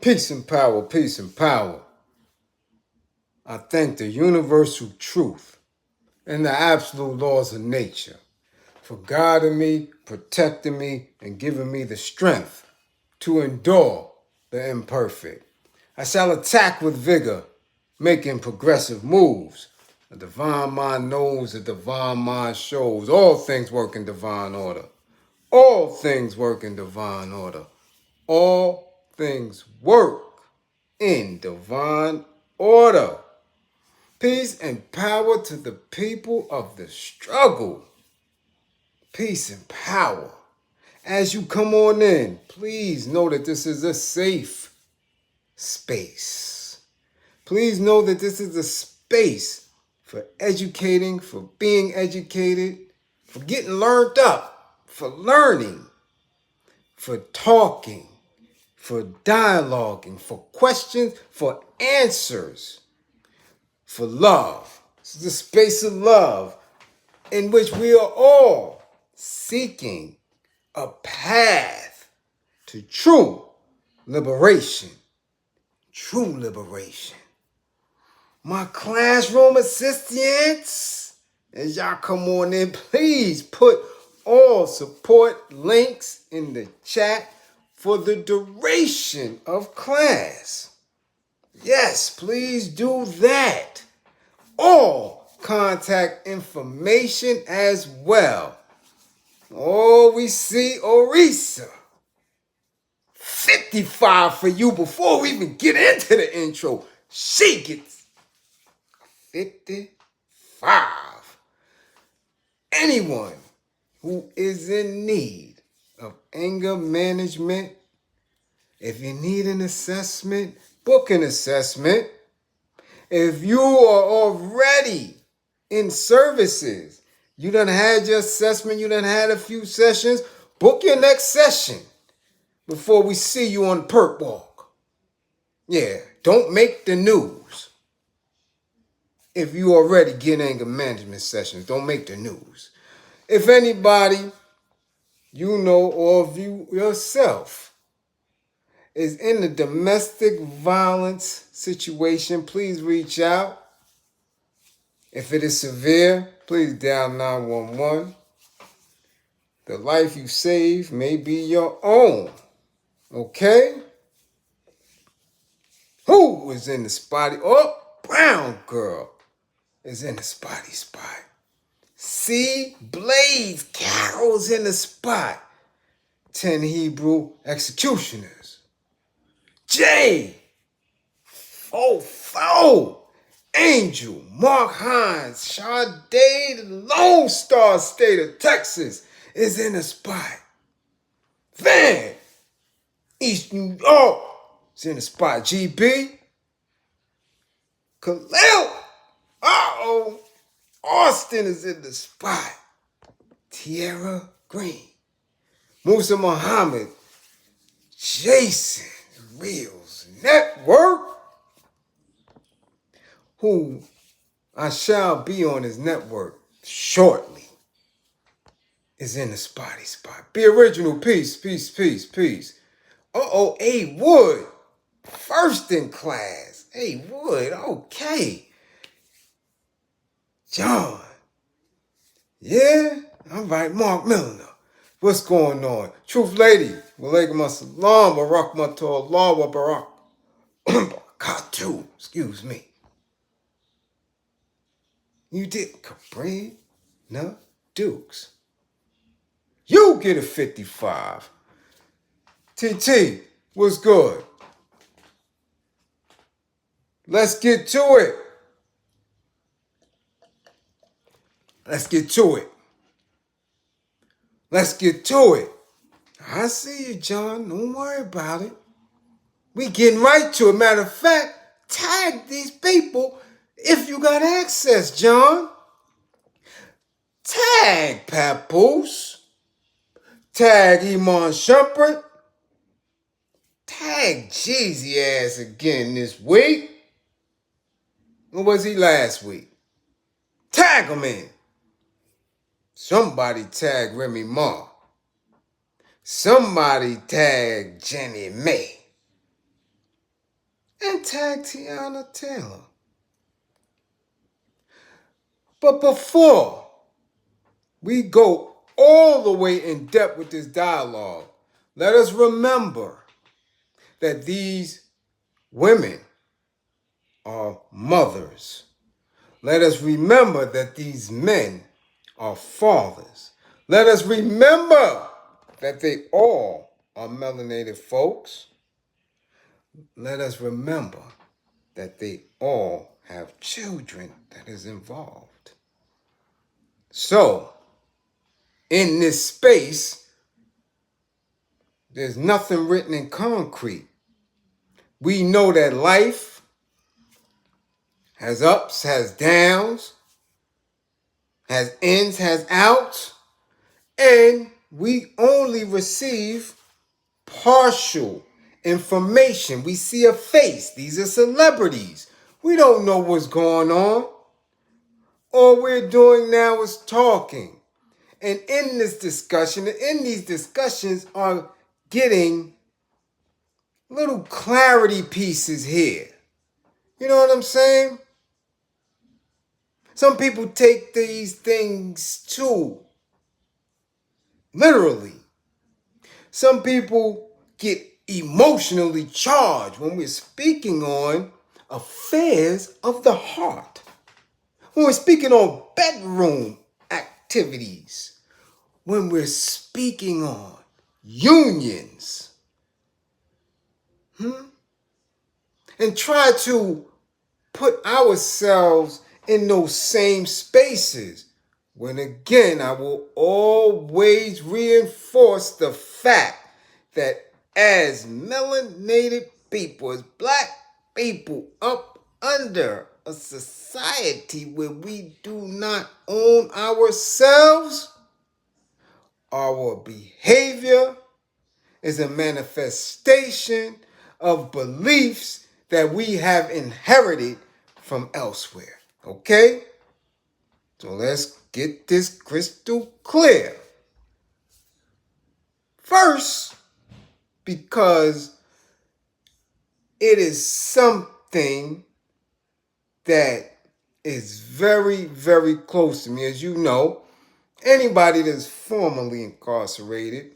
Peace and power, peace and power. I thank the universal truth and the absolute laws of nature for guiding me, protecting me, and giving me the strength to endure the imperfect. I shall attack with vigor, making progressive moves. A divine mind knows, a divine mind shows. All things work in divine order. All things work in divine order. All things work in divine order. Peace and power to the people of the struggle. Peace and power. As you come on in, please know that this is a safe space. Please know that this is a space for educating, for being educated, for getting learned up, for learning, for talking, for dialoguing, for questions, for answers, for love. This is a space of love in which we are all seeking a path to true liberation. True liberation. My classroom assistants, as y'all come on in, please put all support links in the chat for the duration of class. Yes, please do that. All contact information as well. Oh, we see Orisa. 55 for you before we even get into the intro. She gets 55. Anyone who is in need of anger management, if you need an assessment, book an assessment. If you are already in services, you done had your assessment, you done had a few sessions, book your next session before we see you on the perk walk. Yeah, don't make the news. If you already get anger management sessions, don't make the news. If anybody you know or of you yourself is in a domestic violence situation, please reach out. If it is severe, please dial 911. The life you save may be your own. Okay? Who is in the spotty? Oh, brown girl is in the spotty spot. See, Blaze Carol's in the spot. 10 Hebrew executioners. J. Fofo. Angel. Mark Hines. Sade, the Lone Star State of Texas, is in the spot. Van. East New York is in the spot. GB. Khalil. Uh-oh. Austin is in the spot. Tierra Green. Musa Muhammad. Jason Reels Network. Who I shall be on his network shortly, is in the spotty spot. Be original. Peace, peace, peace, peace. Uh-oh, A. Wood. First in class. A. Wood, okay. John. Yeah? All right, Mark Milner. What's going on? Truth Lady. Walaikum assalam wa rahmatullah wa barakatuh. Excuse me. You did Kabrina Dukes. You get a 55. TT, what's good? Let's get to it. Let's get to it. Let's get to it. I see you, John. Don't worry about it. We getting right to it. Matter of fact, tag these people if you got access, John. Tag Papoose. Tag Iman Shumpert. Tag Jeezy ass again this week. Or was he last week? Tag him in. Somebody tag Remy Ma. Somebody tag Jeannie Mai. and tag Teyana Taylor. But before we go all the way in depth with this dialogue, let us remember that these women are mothers. Let us remember that these men are fathers. Let us remember that they all are melanated folks. Let us remember that they all have children that is involved. So, in this space, there's nothing written in concrete. We know that life has ups, has downs, has ins, has outs, and we only receive partial information. We see a face. These are celebrities. We don't know what's going on. All we're doing now is talking. And in this discussion, in these discussions are getting little clarity pieces here. You know what I'm saying? Some people take these things too literally. Some people get emotionally charged when we're speaking on affairs of the heart. When we're speaking on bedroom activities. When we're speaking on unions. And try to put ourselves in those same spaces. When again, I will always reinforce the fact that as melanated people, as black people up under a society where we do not own ourselves, our behavior is a manifestation of beliefs that we have inherited from elsewhere. Okay? So let's get this crystal clear. First, because it is something that is very, very close to me. As you know, anybody that's formerly incarcerated,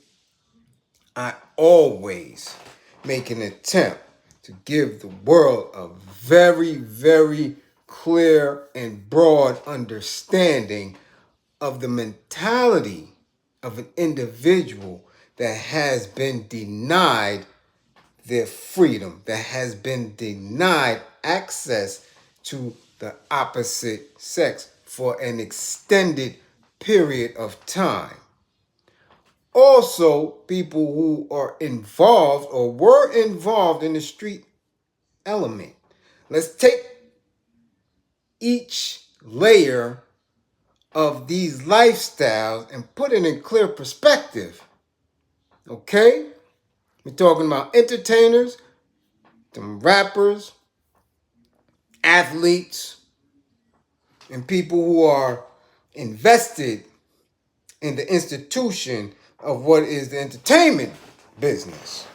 I always make an attempt to give the world a very, very clear and broad understanding of the mentality of an individual that has been denied their freedom, that has been denied access to the opposite sex for an extended period of time. Also, people who are involved or were involved in the street element. Let's take each layer of these lifestyles and put it in clear perspective. Okay? We're talking about entertainers, some rappers, athletes, and people who are invested in the institution of what is the entertainment business.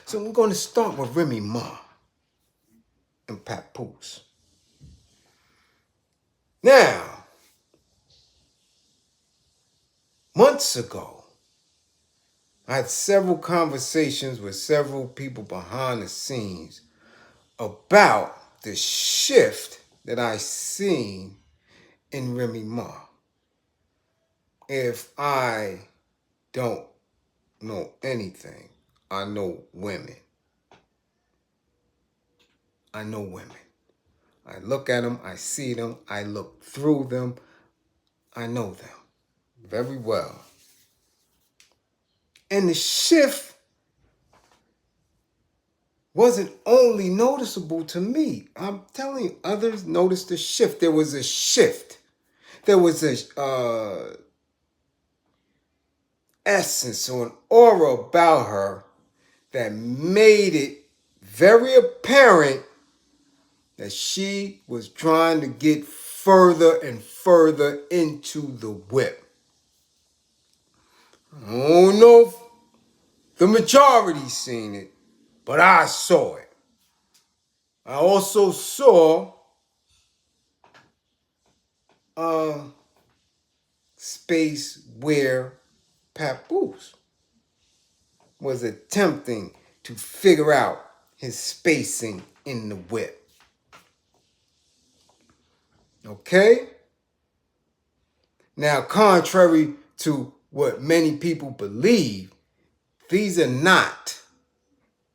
So we're going to start with Remy Ma and Papoose. Now, months ago, I had several conversations with several people behind the scenes about the shift that I seen in Remy Ma. If I don't know anything, I know women. I know women. I look at them, I see them, I look through them, I know them very well. And the shift wasn't only noticeable to me. I'm telling you, others noticed the shift. There was a shift. There was a essence or an aura about her that made it very apparent that she was trying to get further and further into the whip. I don't know if the majority seen it, but I saw it. I also saw a space where Papoose was attempting to figure out his spacing in the whip. Okay? Now, contrary to what many people believe, these are not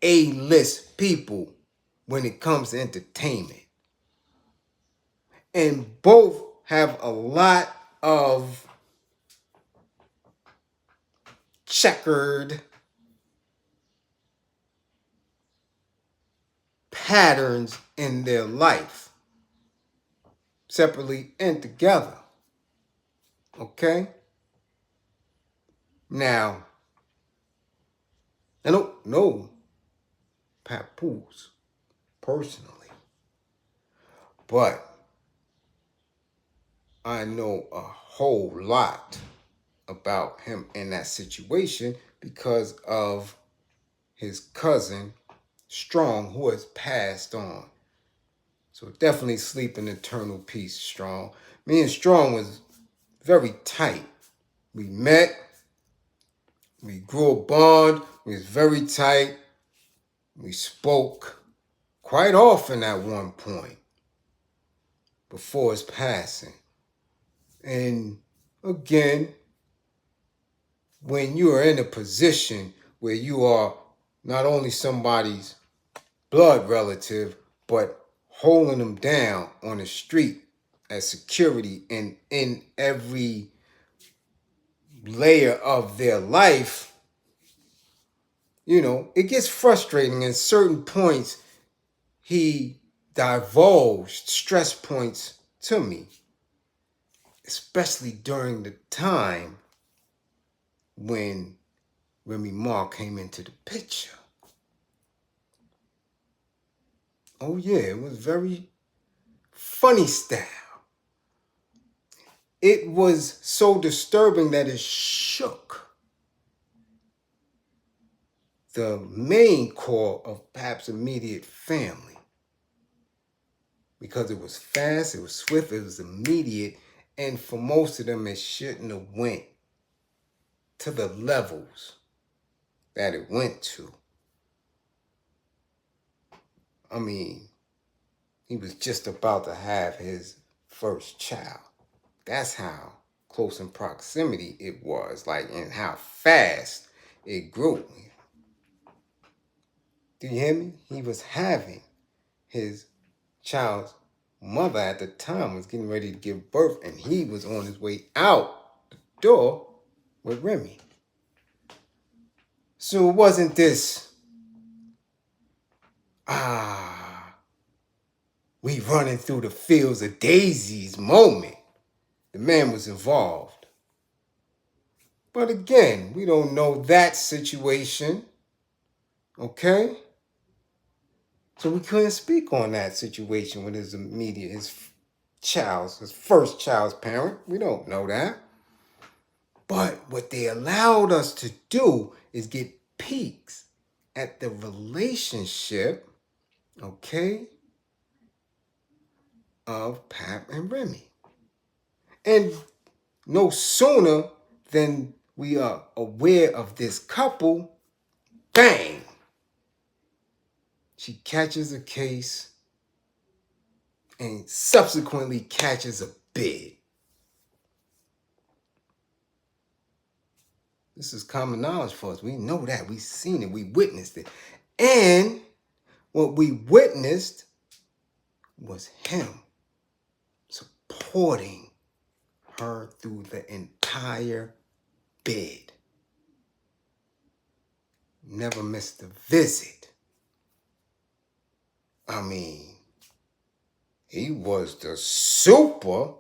A-list people when it comes to entertainment. And both have a lot of checkered patterns in their life, separately and together. Okay? Now, I don't know Papoose personally, but I know a whole lot about him in that situation because of his cousin Strong, who has passed on. So definitely sleep in eternal peace, Strong. Me and Strong was very tight. We met, we grew a bond, we was very tight. We spoke quite often at one point before his passing. And again, when you are in a position where you are not only somebody's blood relative, but holding them down on the street as security and in every layer of their life, it gets frustrating. At certain points, he divulged stress points to me, especially during the time when Remy Ma came into the picture. Oh yeah, it was very funny style. It was so disturbing that it shook the main core of Pap's immediate family. Because it was fast, it was swift, it was immediate, and for most of them, it shouldn't have went to the levels that it went to. I mean, he was just about to have his first child. That's how close in proximity it was, and how fast it grew. Do you hear me? He was having his child's mother at the time was getting ready to give birth, and he was on his way out the door with Remy. So it wasn't this, we running through the fields of daisies moment. The man was involved. But again, we don't know that situation. Okay? So we couldn't speak on that situation with his first child's parent. We don't know that. But what they allowed us to do is get peeks at the relationship, okay, of Pap and Remy. And no sooner than we are aware of this couple, bang, she catches a case and subsequently catches a bid. This is common knowledge for us. We know that. We've seen it. We witnessed it. And what we witnessed was him supporting her through the entire bid. Never missed a visit. I mean, he was the super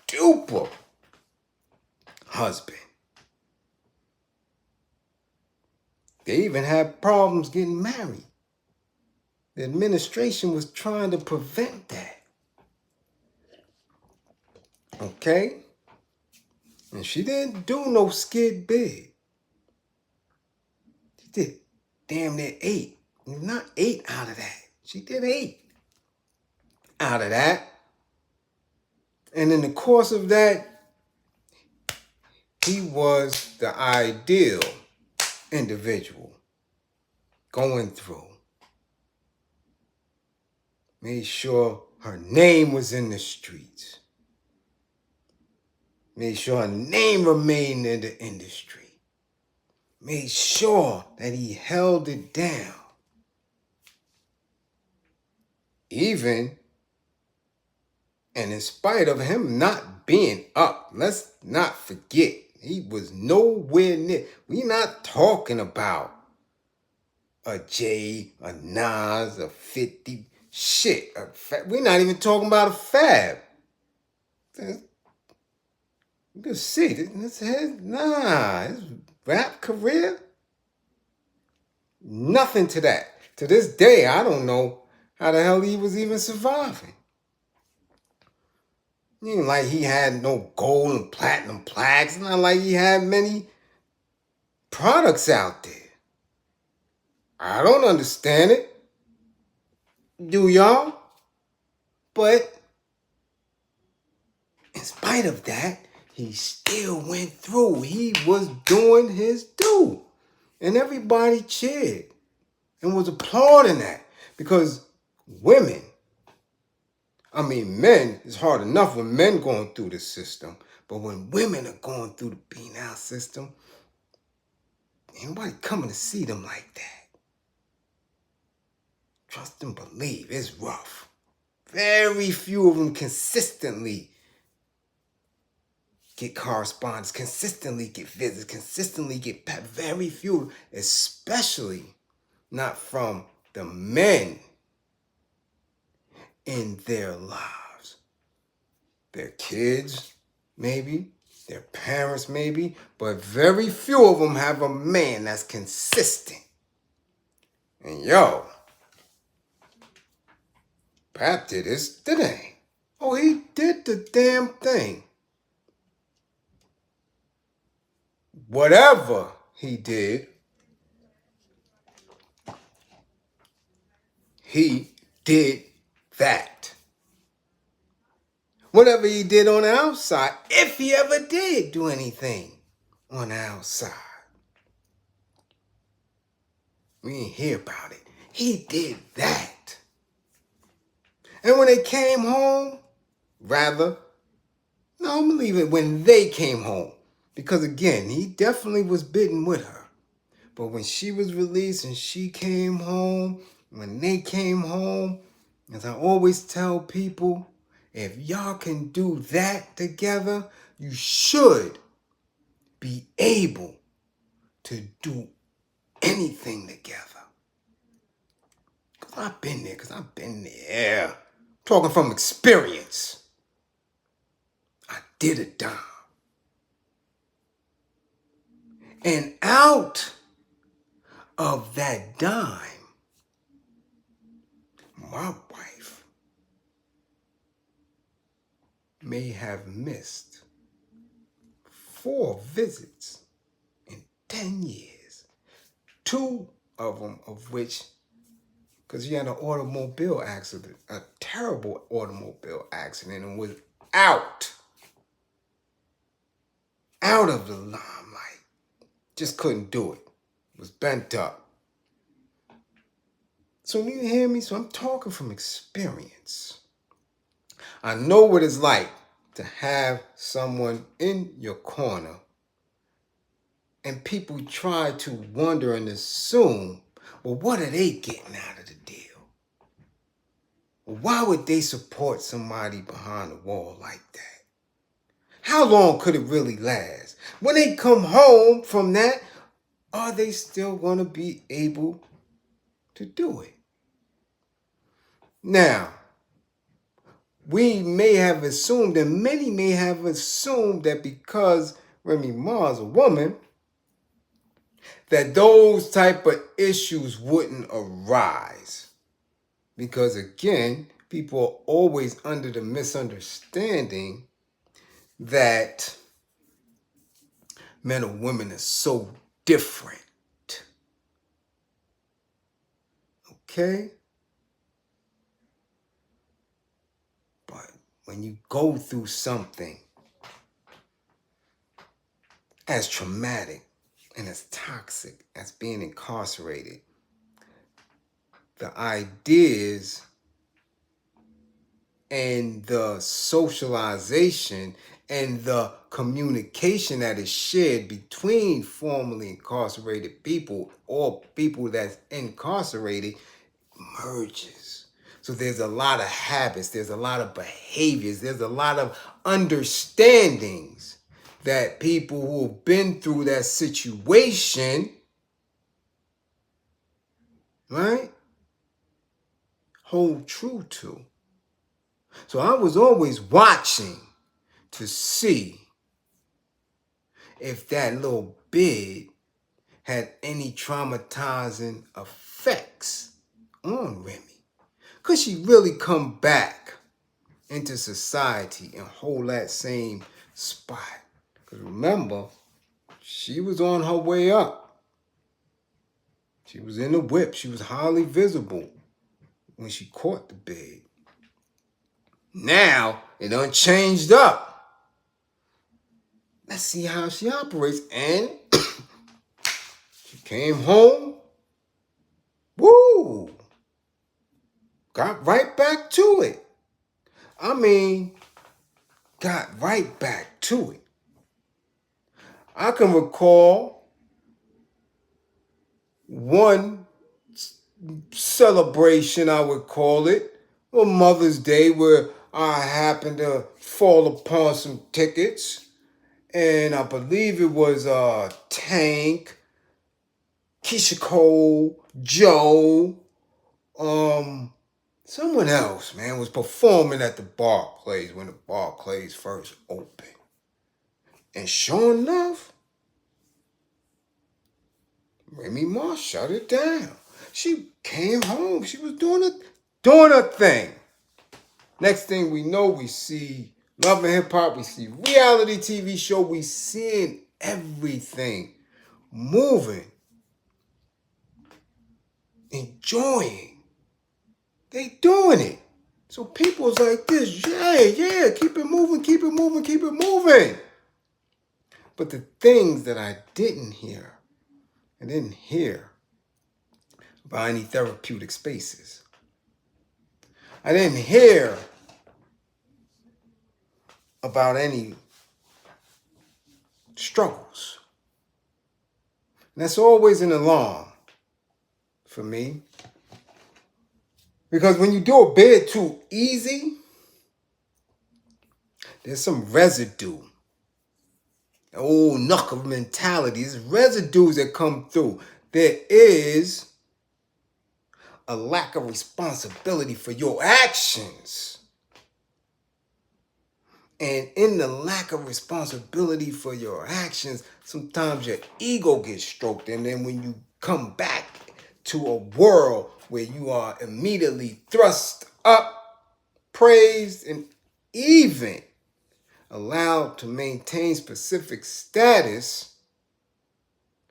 duper husband. They even had problems getting married. The administration was trying to prevent that. Okay? And she didn't do no skid bid. She did damn near 8 Not 8 out of that. She did 8 out of that. And in the course of that, he was the ideal individual going through. Made sure her name was in the streets. Made sure her name remained in the industry. Made sure that he held it down. Even and in spite of him not being up, let's not forget, he was nowhere near. We're not talking about a Jay, a Nas, a 50, shit. We're not even talking about a Fab. You can see, his rap career, nothing to that. To this day, I don't know how the hell he was even surviving. It ain't like he had no gold and platinum plaques. It's not like he had many products out there. I don't understand it. Do y'all? But in spite of that, he still went through. He was doing his due. And everybody cheered and was applauding that. Because women, men, it's hard enough when men going through the system. But when women are going through the penal system, ain't nobody coming to see them like that. Trust and believe, it's rough. Very few of them consistently get correspondence, consistently get visits, consistently get pet. Very few, especially not from the men in their lives. Their kids, maybe, their parents, maybe, but very few of them have a man that's consistent. And yo, Pap did his thing. Oh, he did the damn thing. Whatever he did, he did that. Whatever he did on the outside, if he ever did do anything on the outside, we didn't hear about it. He did that. And when they came home, I'm going to leave it when they came home. Because again, he definitely was bitten with her. But when she was released and she came home, when they came home, as I always tell people, if y'all can do that together, you should be able to do anything together. Because I've been there. Talking from experience. I did a dime. And out of that dime, my wife may have missed 4 visits in 10 years. 2 of them of which, because she had an automobile accident, a terrible automobile accident, and was out of the limelight. Just couldn't do it. Was bent up. So you hear me? So I'm talking from experience. I know what it's like to have someone in your corner and people try to wonder and assume, well, what are they getting out of the deal? Why would they support somebody behind the wall like that? How long could it really last? When they come home from that, are they still going to be able to do it? Now, we may have assumed, and many may have assumed, that because Remy Ma is a woman, that those type of issues wouldn't arise. Because again, people are always under the misunderstanding that men and women are so different. Okay? But when you go through something as traumatic and as toxic as being incarcerated, the ideas and the socialization and the communication that is shared between formerly incarcerated people or people that's incarcerated merges. So there's a lot of habits, there's a lot of behaviors, there's a lot of understandings that people who have been through that situation, right, hold true to. So I was always watching to see if that little bid had any traumatizing effects on Remy. Could she really come back into society and hold that same spot? Because remember, she was on her way up. She was in the whip. She was highly visible when she caught the bid. Now, it done changed up. Let's see how she operates. And she came home. Woo! Got right back to it. I mean, got right back to it. I can recall one celebration, I would call it, on Mother's Day, where I happened to fall upon some tickets. And I believe it was Tank, Keisha Cole, Joe, someone else, man, was performing at the Barclays when the Barclays first opened. And sure enough, Remy Ma shut it down. She came home. She was doing her thing. Next thing we know, we see Love and Hip Hop. We see reality TV show. We seeing everything moving, enjoying. They doing it. So people's like this, yeah, keep it moving, keep it moving, keep it moving. But the things that I didn't hear about any therapeutic spaces. I didn't hear about any struggles. And that's always an alarm for me. Because when you do a bid too easy, there's some residue. Old knuckle mentality. There's residues that come through. There is a lack of responsibility for your actions. And in the lack of responsibility for your actions, sometimes your ego gets stroked. And then when you come back to a world where you are immediately thrust up, praised, and even allowed to maintain specific status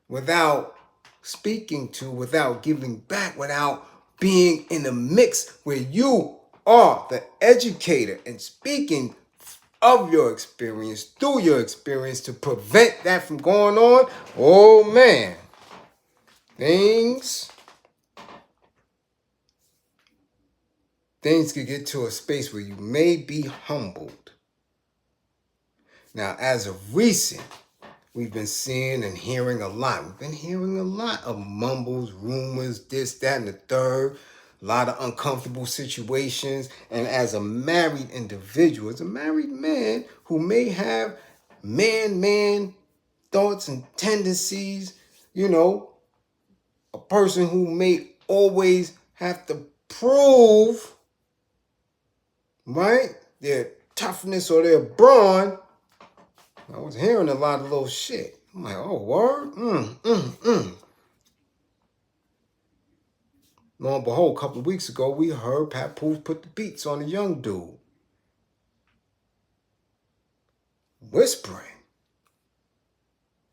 without speaking to, without giving back, without being in the mix where you are the educator and speaking of your experience, through your experience to prevent that from going on. Oh man, things could get to a space where you may be humbled. Now, as of recent, we've been seeing and hearing a lot. We've been hearing a lot of mumbles, rumors, this, that, and the third. A lot of uncomfortable situations. And as a married individual, as a married man who may have man thoughts and tendencies, a person who may always have to prove, right, their toughness or their brawn. I was hearing a lot of little shit. I'm like, oh, word? Lo and behold, a couple of weeks ago, we heard Papoose put the beats on a young dude. Whispering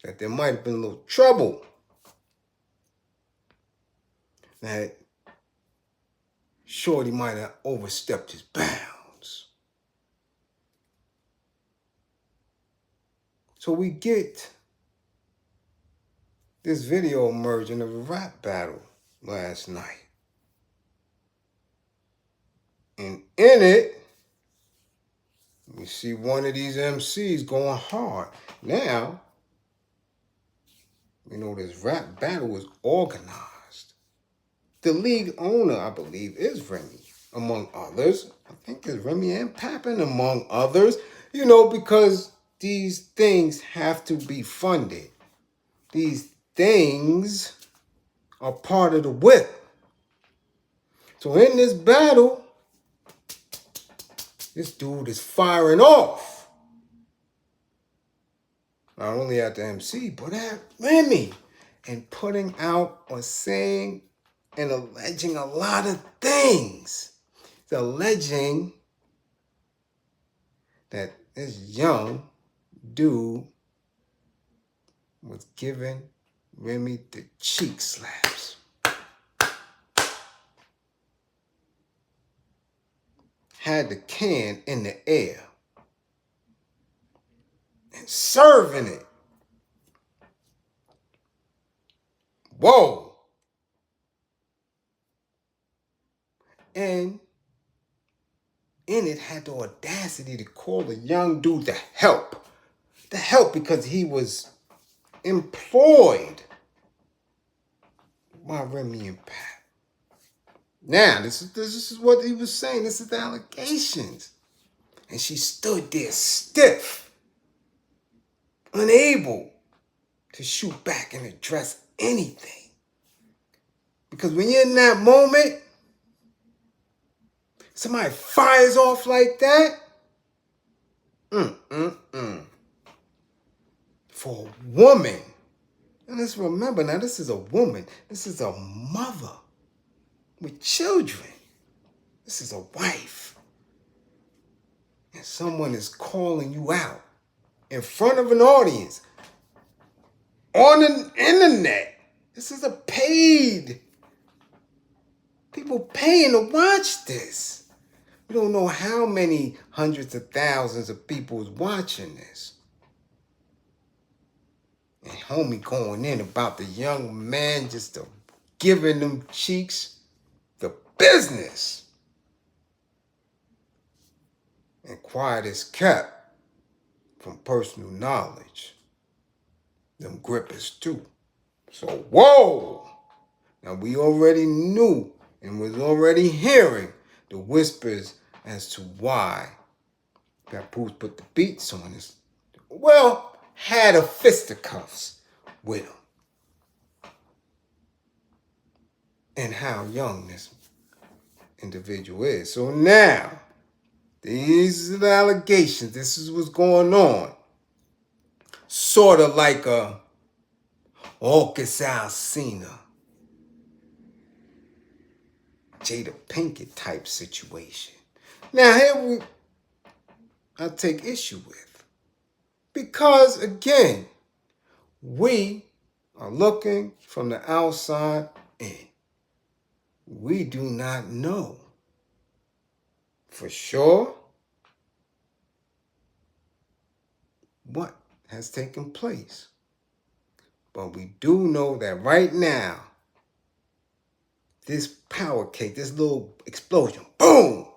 that there might have been a little trouble. That Shorty might have overstepped his bounds. So we get this video emerging of a rap battle last night. And in it, we see one of these MCs going hard. Now, you know, this rap battle was organized. The league owner, I believe, is Remy, among others. I think it's Remy and Papoose, among others. You know, because these things have to be funded. These things are part of the whip. So in this battle, this dude is firing off. Not only at the MC, but at Remy. And putting out or saying and alleging a lot of things. He's alleging that this young dude was giving Remy the cheek slaps. Had the can in the air and serving it. Whoa. And in it had the audacity to call a young dude to help. To help because he was employed by Remy and Pat. Now, this is what he was saying. This is the allegations. And she stood there stiff, unable to shoot back and address anything. Because when you're in that moment, somebody fires off like that. For a woman. And let's remember, now this is a woman. This is a mother with children. This is a wife. And someone is calling you out in front of an audience on the internet. This is a paid. People paying to watch this. We don't know how many hundreds of thousands of people is watching this. And homie going in about the young man just giving them cheeks the business. And quiet is kept from personal knowledge. Them grippers too. So, whoa! Now we already knew and was already hearing the whispers as to why Papoose put the beats on us. Well, had a fisticuffs with him. And how young this individual is. So now, these are the allegations. This is what's going on. Sort of like a August Alsina, Jada Pinkett type situation. Now here I take issue with. Because again, we are looking from the outside in. We do not know for sure what has taken place. But we do know that right now, this power cake, this little explosion, boom,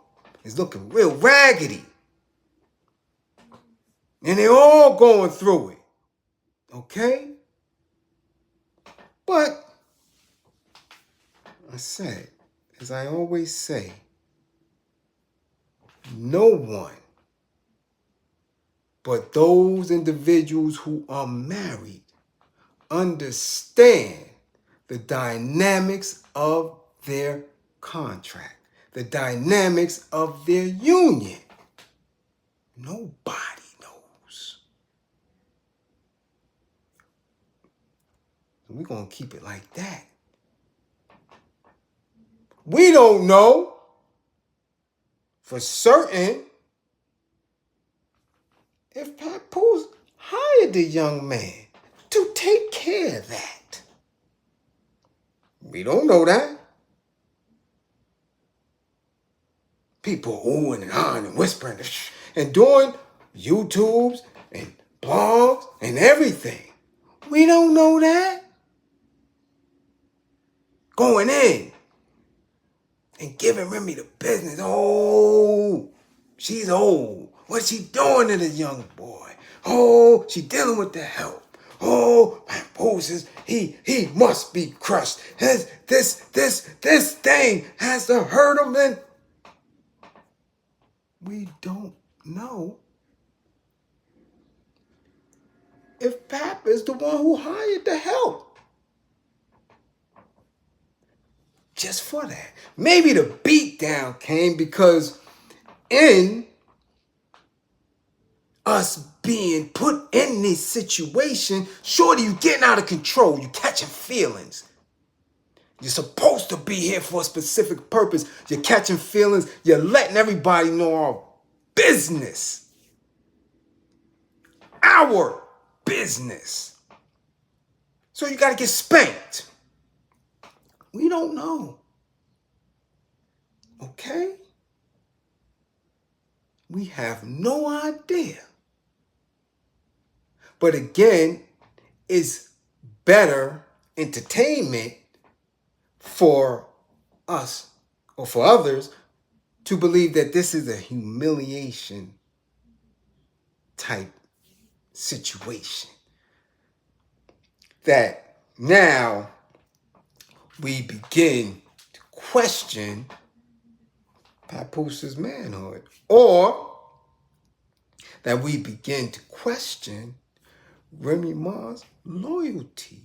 is looking real raggedy. And they're all going through it. Okay? But, I said, as I always say, no one but those individuals who are married understand the dynamics of their contract, the dynamics of their union. Nobody knows. We're going to keep it like that. We don't know for certain if Papoose hired the young man to take care of that. We don't know that. People oohing and ahhing and whispering and doing YouTubes and blogs and everything. We don't know that. Going in and giving Remy the business. Oh, she's old. What's she doing to this young boy? Oh, she dealing with the help. Oh, Papoose, he must be crushed. This thing has to hurt him. And we don't know if Pap is the one who hired the help. Just for that. Maybe the beatdown came because in us being put in this situation, shorty, you getting out of control. You catching feelings. You're supposed to be here for a specific purpose. You're catching feelings. You're letting everybody know our business. Our business. So you got to get spanked. We don't know. Okay? We have no idea. But again, it's better entertainment for us or for others to believe that this is a humiliation type situation. That now we begin to question Papoose's manhood, or that we begin to question Remy Ma's loyalty.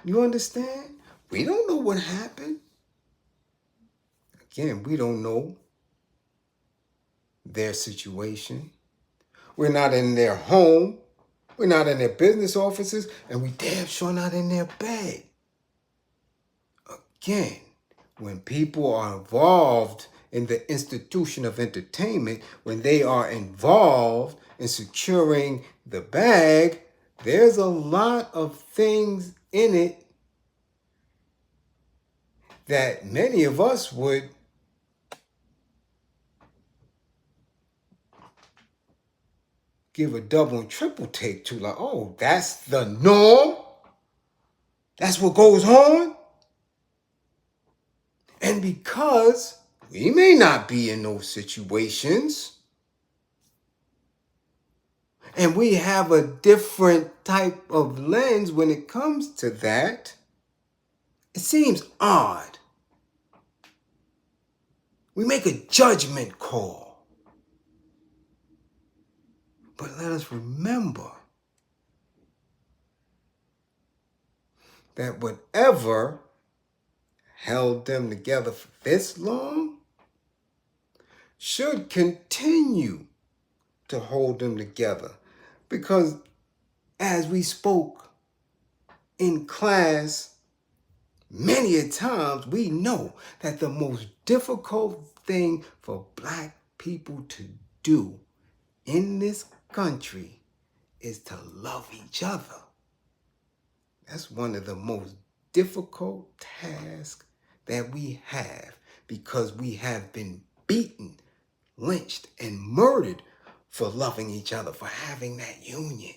You understand? We don't know what happened. Again, we don't know their situation. We're not in their home. We're not in their business offices. And we damn sure not in their bed. Again, when people are involved in the institution of entertainment, when they are involved in securing the bag, there's a lot of things in it that many of us would give a double and triple take to, like, oh, that's the norm? That's what goes on? And because we may not be in those situations, and we have a different type of lens when it comes to that, it seems odd. We make a judgment call. But let us remember that whatever held them together for this long should continue to hold them together. Because as we spoke in class many a times, we know that the most difficult thing for Black people to do in this country is to love each other. That's one of the most difficult tasks that we have, because we have been beaten, lynched, and murdered for loving each other, for having that union.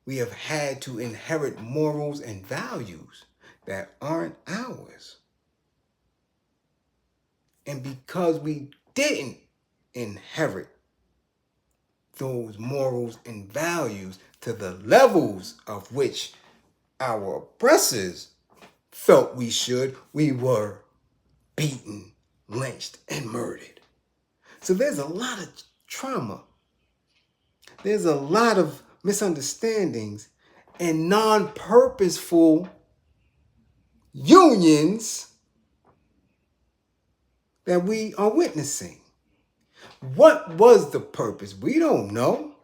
We have had to inherit morals and values that aren't ours. And because we didn't inherit those morals and values to the levels of which our oppressors felt we should, we were beaten, lynched, and murdered. So there's a lot of trauma. There's a lot of misunderstandings and non-purposeful unions that we are witnessing. What was the purpose? We don't know.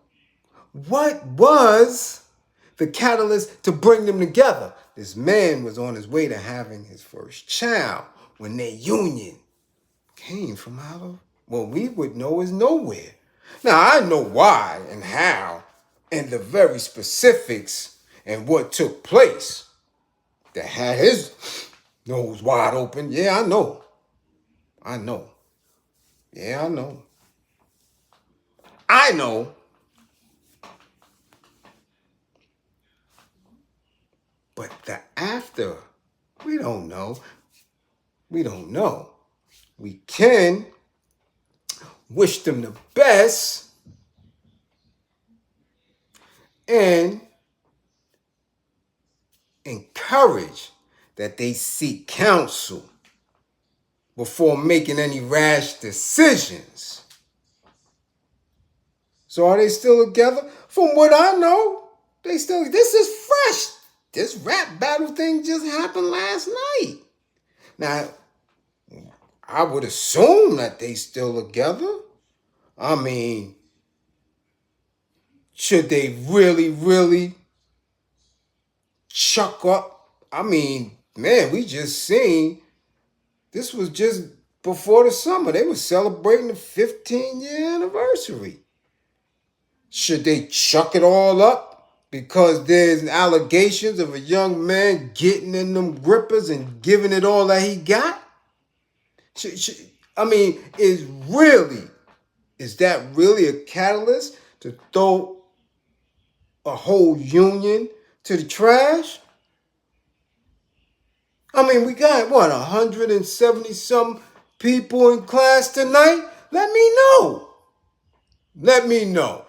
What was the catalyst to bring them together? This man was on his way to having his first child when their union came from out of what we would know is nowhere. Now, I know why and how and the very specifics and what took place that had his Nose wide open. Yeah, I know. I know. Yeah, I know. I know. But the after, we don't know. We don't know. We can wish them the best and encourage that they seek counsel before making any rash decisions. So are they still together? From what I know, they still, this is fresh. This rap battle thing just happened last night. Now, I would assume that they still together. I mean, should they really chuck up? I mean, man, we just seen, this was just before the summer. They were celebrating the 15-year anniversary. Should they chuck it all up because there's allegations of a young man getting in them grippers and giving it all that he got? I mean, is that really a catalyst to throw a whole union to the trash? I mean, we got, 170 some people in class tonight? Let me know. Let me know.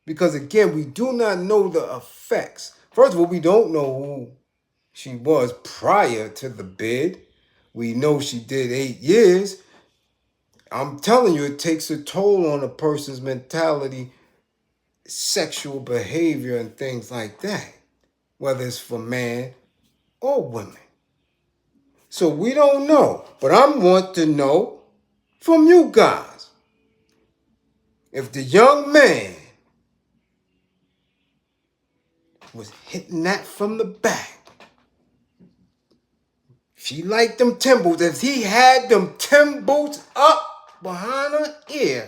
Because again, we do not know the effects. First of all, we don't know who she was prior to the bid. We know she did 8 years. I'm telling you, it takes a toll on a person's mentality, sexual behavior, and things like that, whether it's for man or women. So we don't know. But I want to know from you guys, if the young man was hitting that from the back, she liked them Tim boots, if he had them Tim boots up behind her ear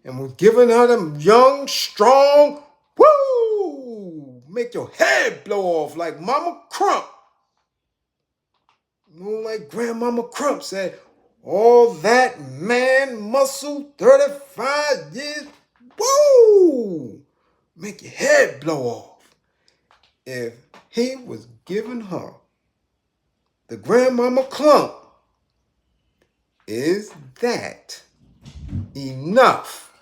and was giving her them young, strong, woo, make your head blow off like Mama Crump. You know, like Grandmama Crump said, all that man muscle, 35 years, woo, make your head blow off. If he was giving her the Grandmama Clump, is that enough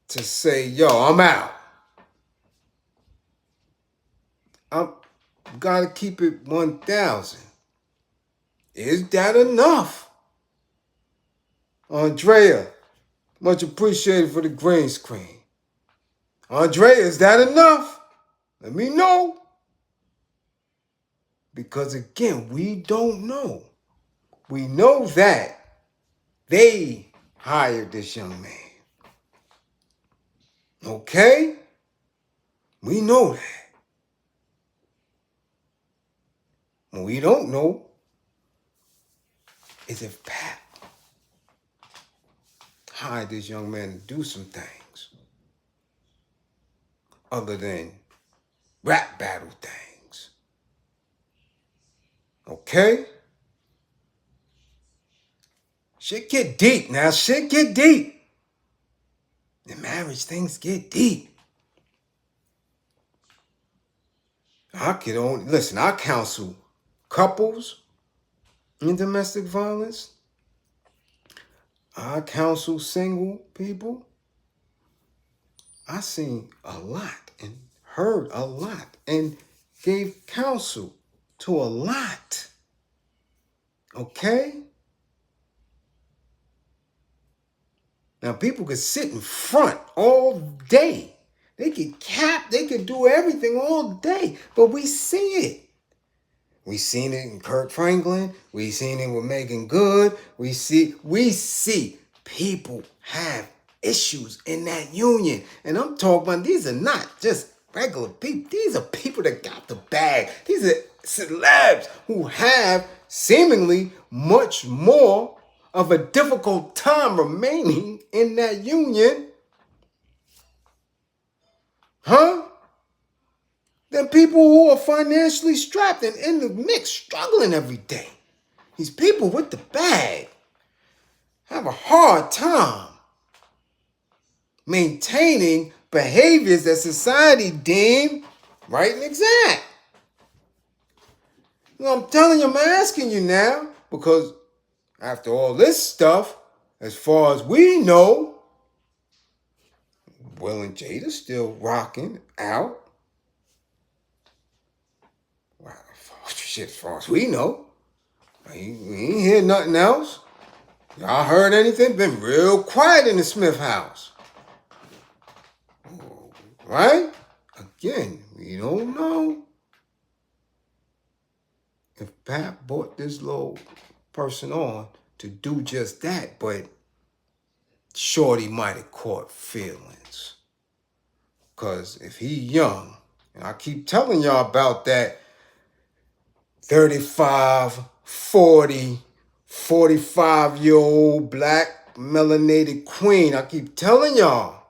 to say, yo, I'm out? I'm gotta keep it 1,000. Is that enough? Andrea, much appreciated for the green screen. Andrea, is that enough? Let me know. Because again, we don't know. We know that they hired this young man. Okay? We know that. What we don't know is if Pat hired this young man to do some things other than rap battle things. Okay? Shit get deep now. Shit get deep. The marriage things get deep. I counsel couples in domestic violence. I counsel single people. I seen a lot and heard a lot and gave counsel to a lot. Okay? Now people could sit in front all day. They could cap, they could do everything all day, but we see it. We seen it in Kirk Franklin. We seen it with Megan Good. We see people have issues in that union. And I'm talking about, these are not just regular people. These are people that got the bag. These are celebs who have seemingly much more of a difficult time remaining in that union. Huh? than people who are financially strapped and in the mix, struggling every day. These people with the bag have a hard time maintaining behaviors that society deem right and exact. You know, I'm telling you, I'm asking you now, because after all this stuff, as far as we know, Will and Jada's still rocking out. Wow, shit, as far as we know. We ain't hear nothing else. Y'all heard anything? Been real quiet in the Smith house. Right? Again, we don't know if Pat brought this little person on to do just that, but Shorty might have caught feelings. Because if he young, and I keep telling y'all about that 35, 40, 45-year-old black melanated queen, I keep telling y'all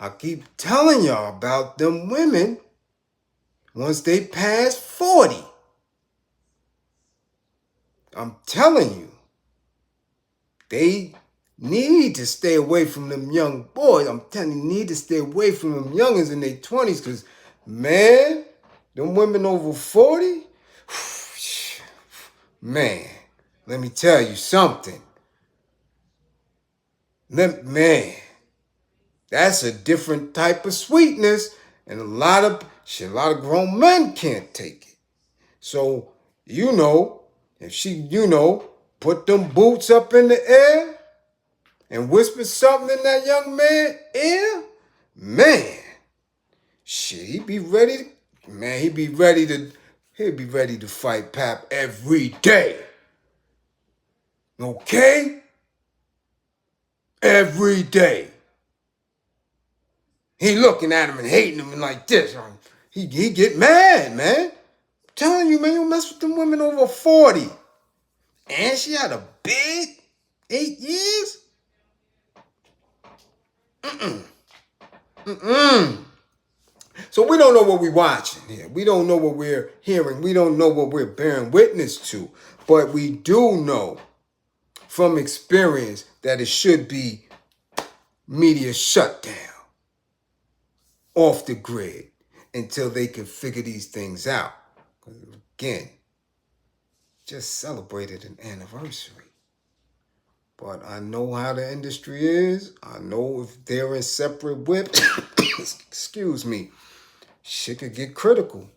about them women once they pass 40. I'm telling you, they need to stay away from them young boys. I'm telling you, need to stay away from them youngins in their 20s, because, man, them women over 40, man, let me tell you something. Man, that's a different type of sweetness, and a lot of grown men can't take it. So, if she, put them boots up in the air and whisper something in that young man's ear, man, shit, he'd be ready to fight Pap every day. Okay? Every day. He looking at him and hating him and like this. He get mad, man. I'm telling you, man, you mess with them women over 40. And she had a big 8 years? So we don't know what we're watching here. We don't know what we're hearing. We don't know what we're bearing witness to. But we do know from experience that it should be media shutdown, off the grid, until they can figure these things out. Again, just celebrated an anniversary. But I know how the industry is. I know if they're in separate whips, excuse me, shit could get critical.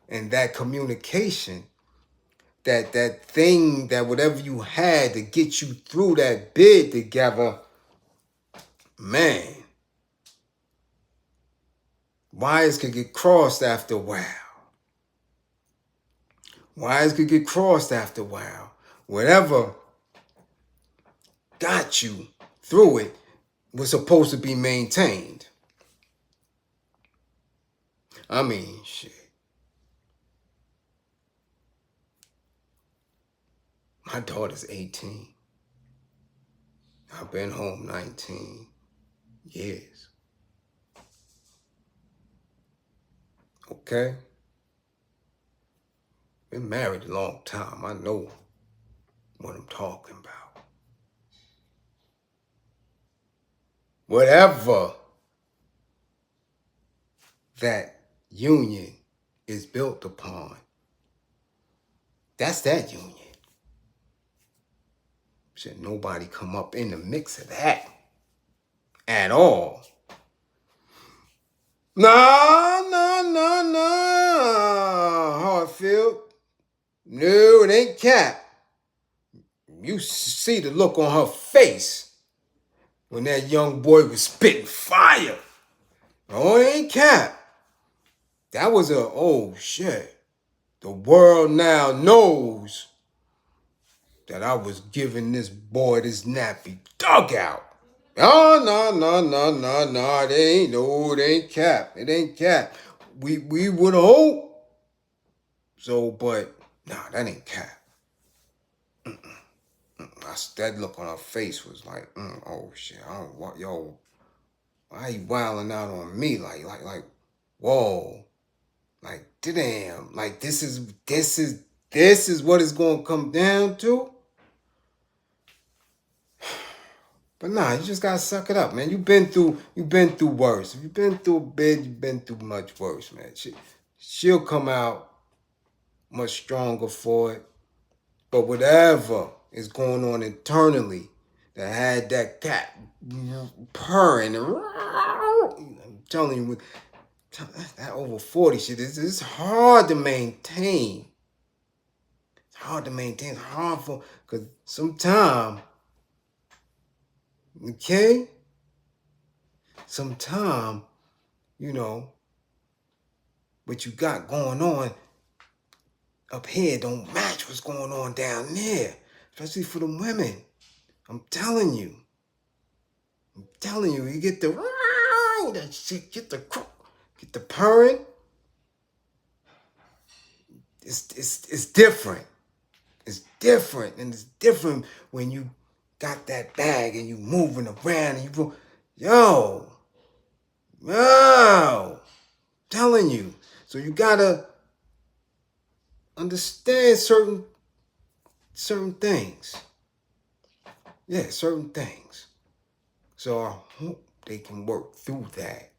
And that communication, that thing, that whatever you had to get you through that bid together, man, wires could get crossed after a while. Whatever got you through it was supposed to be maintained. I mean, shit. My daughter's 18. I've been home 19 years. Okay? Been married a long time. I know what I'm talking about. Whatever that union is built upon, that's that union. Should nobody come up in the mix of that at all. No, Hartfield. No, it ain't cap. You see the look on her face when that young boy was spitting fire. Oh, it ain't cap. That was oh shit. The world now knows that I was giving this boy this nappy dugout. Oh, no, it ain't cap. It ain't cap. We would hope so, but nah, that ain't cap. That look on her face was like, oh shit, I don't want, yo, why you wilding out on me? Like, whoa. Like, damn, like this is what it's gonna come down to. But nah, you just gotta suck it up, man. You've been through worse. If you've been through a bit, you've been through much worse, man. She'll come out much stronger for it. But whatever is going on internally that had that cat purring, I'm telling you, that over 40 shit, it's hard to maintain. It's hard to maintain. It's hard for, because sometimes, okay? Sometimes, you know, what you got going on up here don't match what's going on down there. Especially for the women. I'm telling you. You get the that shit, get the purring. It's different. It's different, and it's different when you got that bag and you moving around and yo, telling you. So you gotta understand certain things. Yeah, certain things. So I hope they can work through that.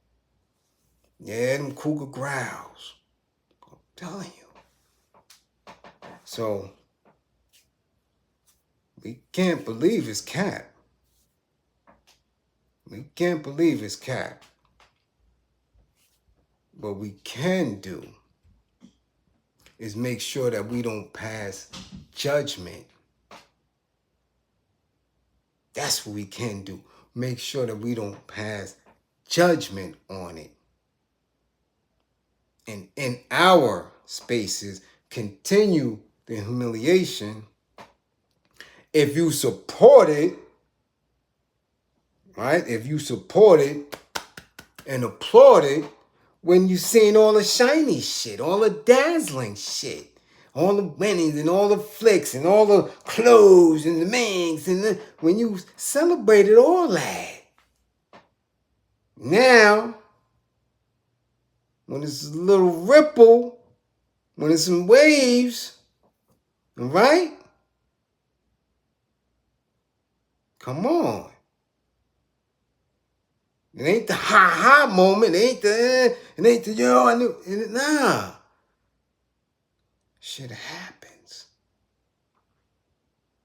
Yeah, them cougar growls. I'm telling you. So we can't believe it's cap. We can't believe it's cap. What we can do is make sure that we don't pass judgment. That's what we can do. Make sure that we don't pass judgment on it. And in our spaces, continue the humiliation. If you support it, right? If you support it and applaud it, when you seeing all the shiny shit, all the dazzling shit, all the winnings and all the flicks and all the clothes and the minks and when you celebrated all that. Now, when it's a little ripple, when it's some waves, right? Come on. It ain't the ha moment. It ain't the yo, I knew. Nah. Shit happens.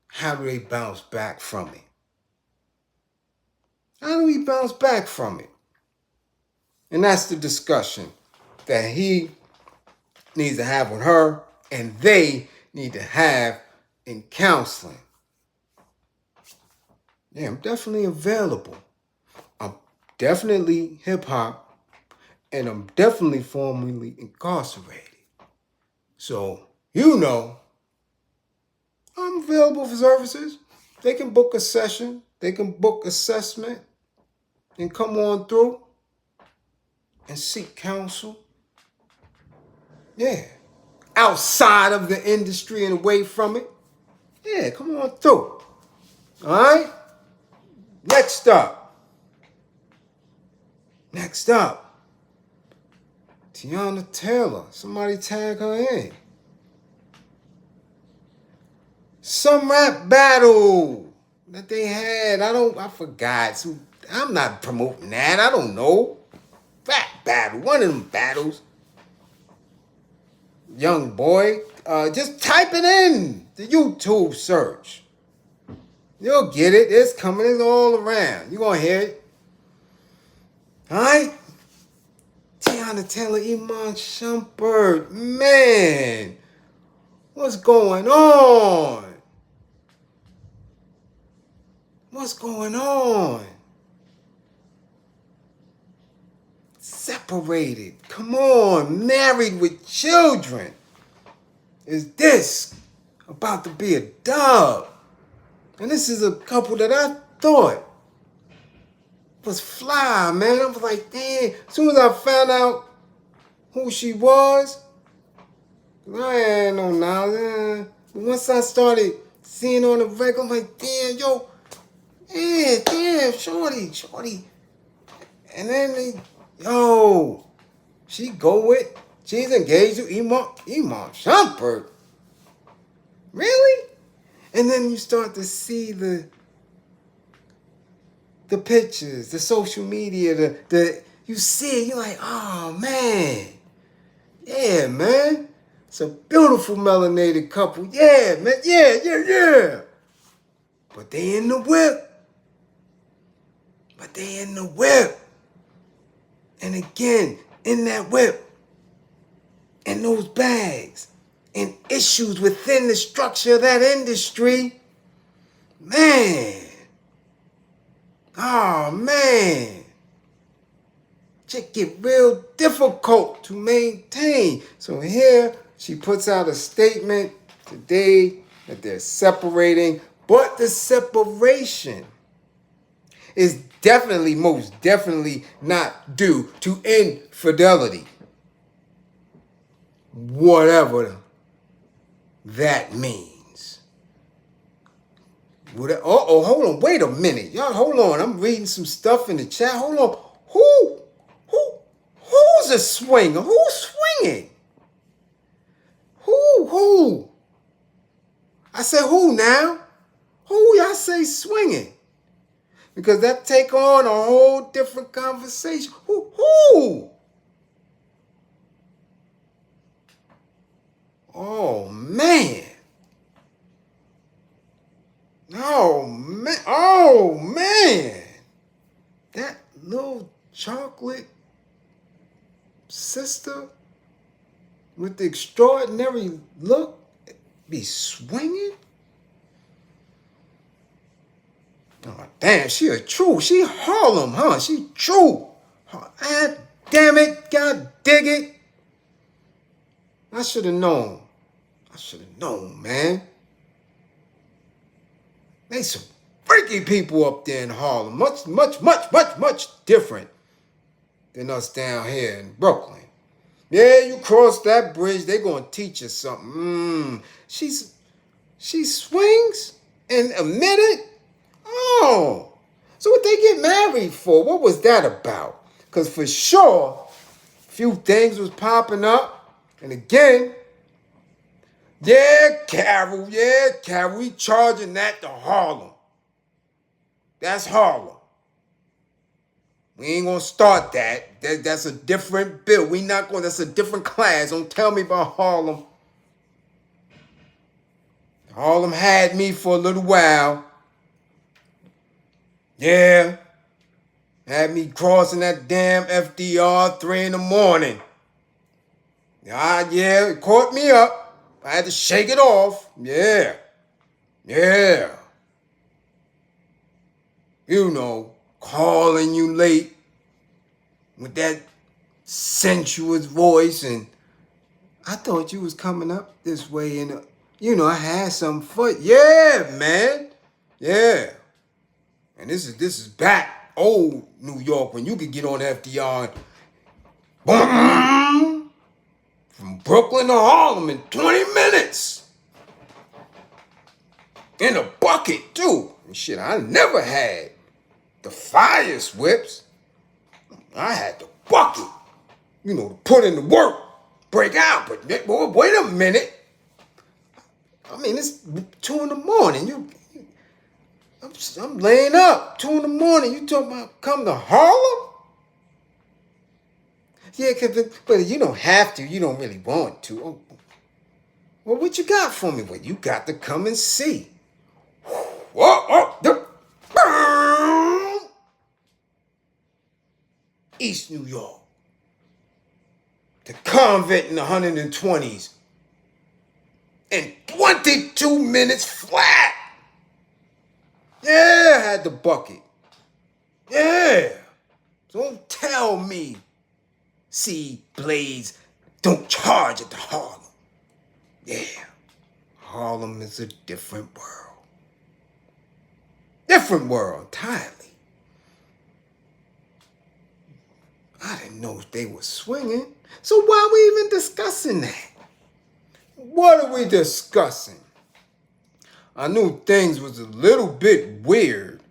How do they bounce back from it? How do we bounce back from it? And that's the discussion that he needs to have with her and they need to have in counseling. Yeah, I'm definitely available. I'm definitely hip-hop, and I'm definitely formerly incarcerated. So, you know, I'm available for services. They can book a session. They can book assessment and come on through and seek counsel. Yeah. Outside of the industry and away from it. Yeah, come on through. All right? Next up. Teyana Taylor. Somebody tag her in. Some rap battle that they had. I forgot. So I'm not promoting that. I don't know. Rap battle. One of them battles. Young boy. Just type it in the YouTube search. You'll get it. It's coming. It's all around. You're going to hear it. All right? Teyana Taylor, Iman Shumpert. Man. What's going on? What's going on? Separated. Come on. Married with children. Is this about to be a dub? And this is a couple that I thought was fly, man. I was like, damn. As soon as I found out who she was, I ain't no knowledge. But once I started seeing on the regular, I'm like, damn, yo, yeah, damn, shorty. And then she go with She's engaged to Iman Shumpert. Really? And then you start to see the pictures, the social media, the you see it, you're like, oh man. Yeah, man. It's a beautiful melanated couple. Yeah, man. Yeah. But they in the whip. And again, in that whip. And those bags. And issues within the structure of that industry. Man. Oh, man. Shit get real difficult to maintain. So here, she puts out a statement today that they're separating. But the separation is definitely, most definitely not due to infidelity. Whatever that means. Hold on. Wait a minute. Y'all, hold on. I'm reading some stuff in the chat. Hold on. Who's a swinger? Who's swinging? Who? I said who now? Who y'all say swinging? Because that take on a whole different conversation. Who? Oh, man. Oh, man. That little chocolate sister with the extraordinary look be swinging? Oh, damn, she Harlem, huh? She true. Ah, damn it, God dig it. I should have known, man. They some freaky people up there in Harlem. Much different than us down here in Brooklyn. Yeah, you cross that bridge, they gonna teach you something. She swings and admitted? Oh, so what they get married for? What was that about? Because for sure, a few things was popping up. And again, Carol, we charging that to Harlem. That's Harlem. We ain't gonna start that. That's a different bill. That's a different class. Don't tell me about Harlem. Harlem had me for a little while. Yeah. Had me crossing that damn FDR 3 in the morning. It caught me up. I had to shake it off. Yeah. You know, calling you late with that sensuous voice, and I thought you was coming up this way, and I had some foot. Yeah, man. Yeah. And this is back old New York when you could get on FDR boom, from Brooklyn to Harlem in 20 minutes. In a bucket, too. And shit, I never had the fires whips. I had the bucket. To put in the work, break out. But boy, wait a minute. I mean, it's 2 in the morning. I'm laying up, 2 in the morning. You talking about come to Harlem? Yeah, but you don't have to. You don't really want to. Oh, well, what you got for me? Well, you got to come and see. East New York. The convent in the 120s. In 22 minutes flat. Yeah, I had the bucket. Yeah. Don't tell me, see, Bliz, don't charge at the Harlem. Yeah. Harlem is a different world. Different world entirely. I didn't know they were swinging. So why are we even discussing that? What are we discussing? I knew things was a little bit weird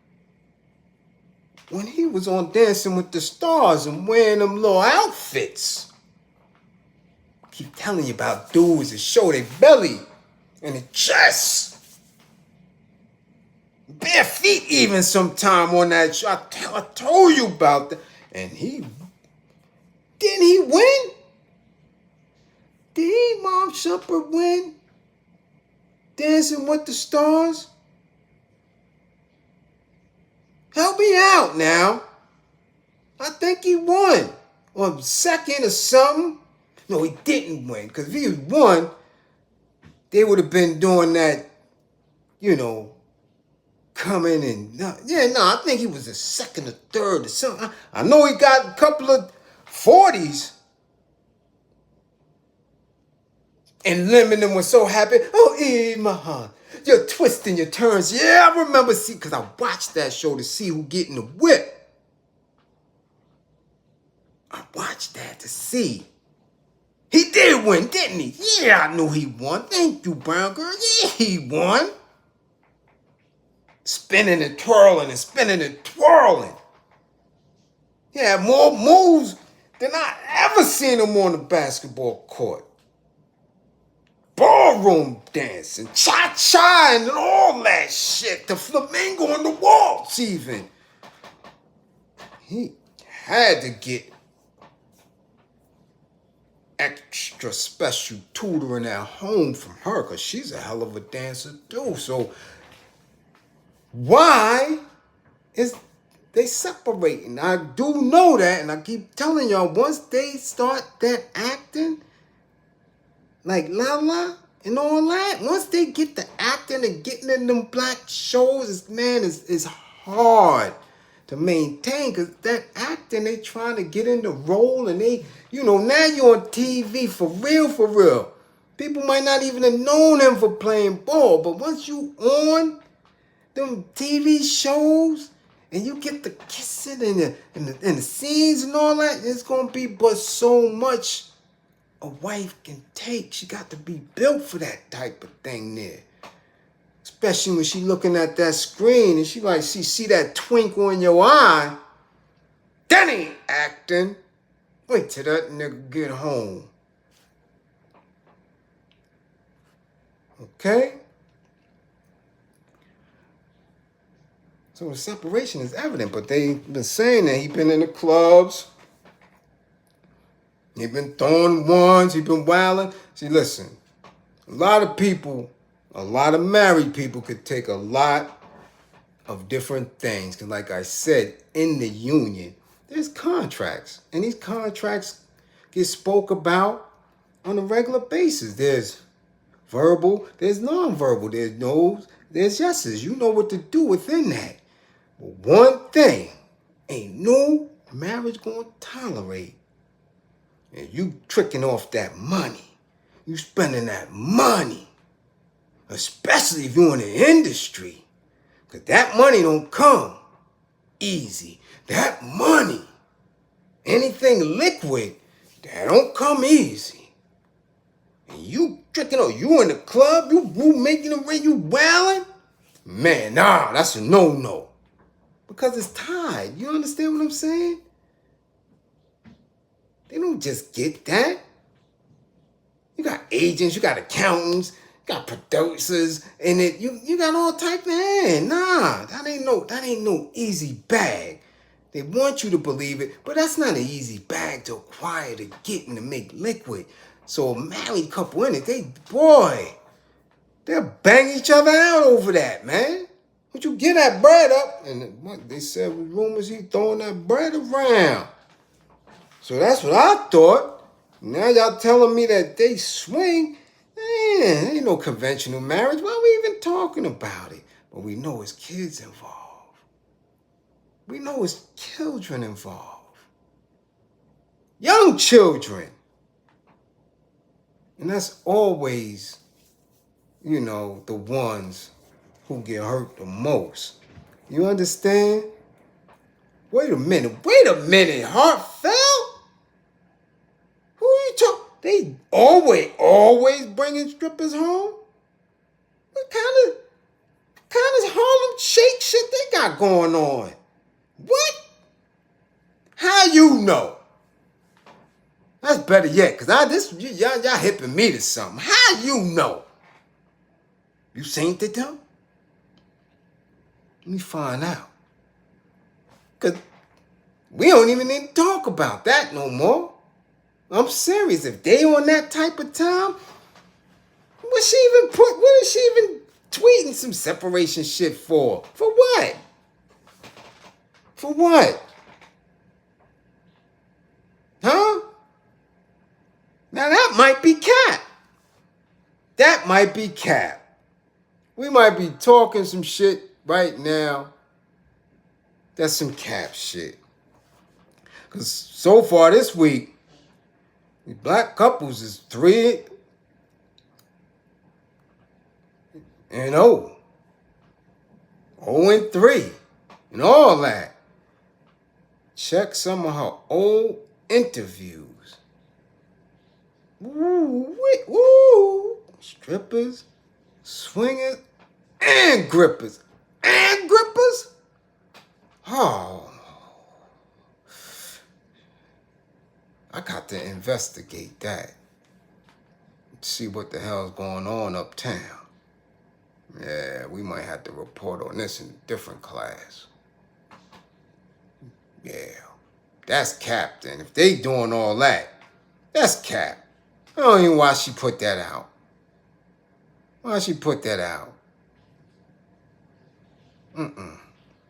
when he was on Dancing with the Stars and wearing them little outfits. keep telling you about dudes that show their belly and their chest. Bare feet even sometime on that show. I told you about that. And didn't he win? Did Iman Shumpert win? Dancing with the Stars? Help me out now. I think he won. Or second or something. No, he didn't win. Because if he won, they would have been doing that, coming and... I think he was a second or third or something. I know he got a couple of 40s. And Lemon was so happy. Oh, Iman, you're twisting your turns. Yeah, I remember, because I watched that show to see who getting the whip. I watched that to see. He did win, didn't he? Yeah, I knew he won. Thank you, brown girl. Yeah, he won. Spinning and twirling and spinning and twirling. He had more moves than I ever seen him on the basketball court. Ballroom dancing, cha-cha and all that shit. The flamingo on the waltz even. He had to get extra special tutoring at home from her because she's a hell of a dancer too. So why is they separating? I do know that, and I keep telling y'all, once they start that acting, like Lala and all that, once they get the acting and getting in them black shows, it's hard to maintain, because that acting, they trying to get in the role, and they, now you're on TV for real. People might not even have known him for playing ball, but once you on them TV shows and you get the kissing and the scenes and all that, it's gonna be but so much a wife can take. She got to be built for that type of thing there. Especially when she looking at that screen and she see that twinkle in your eye. That ain't acting. Wait till that nigga get home. Okay? So the separation is evident, but they've been saying that he been in the clubs. He been throwing ones. He been wilding. See, listen, a lot of married people could take a lot of different things. Because like I said, in the union, there's contracts. And these contracts get spoke about on a regular basis. There's verbal, there's nonverbal, there's no's, there's yeses. You know what to do within that. But one thing ain't no marriage gonna tolerate. And you tricking off that money. You spending that money. Especially if you're in the industry. Because that money don't come easy. That money, anything liquid, that don't come easy. And you tricking off, you in the club, you making the ring, you wailing? Man, nah, that's a no-no. Because it's tied. You understand what I'm saying? They don't just get that. You got agents, you got accountants, you got producers, and you got all type of Nah, that ain't no easy bag. They want you to believe it, but that's not an easy bag to acquire, to get, and to make liquid. So a married couple in it, they'll bang each other out over that, man. But you get that bread up, and what they said with rumors, he throwing that bread around. So that's what I thought. Now y'all telling me that they swing. Ain't no conventional marriage. Why are we even talking about it? But we know it's kids involved. We know it's children involved. Young children. And that's always, the ones who get hurt the most. You understand? Wait a minute, heartfelt? Who you talking? They always bringing strippers home? What kind of Harlem Shake shit they got going on? What? How you know? That's better yet, because y'all hipping me to something. How you know? You seen it them? Let me find out. Because we don't even need to talk about that no more. I'm serious. If they on that type of time, what is she even tweeting some separation shit for? For what? For what? Huh? Now that might be cap. That might be cap. We might be talking some shit right now. That's some cap shit. Because so far this week, the black couples is 3-0. and 0-3, and all that. Check some of her old interviews. Woo, strippers, swingers, and grippers. And grippers? Oh, I got to investigate that. See what the hell's going on uptown. Yeah, we might have to report on this in a different class. Yeah, that's cap then. If they doing all that, that's cap. I don't even know why she put that out. Why she put that out?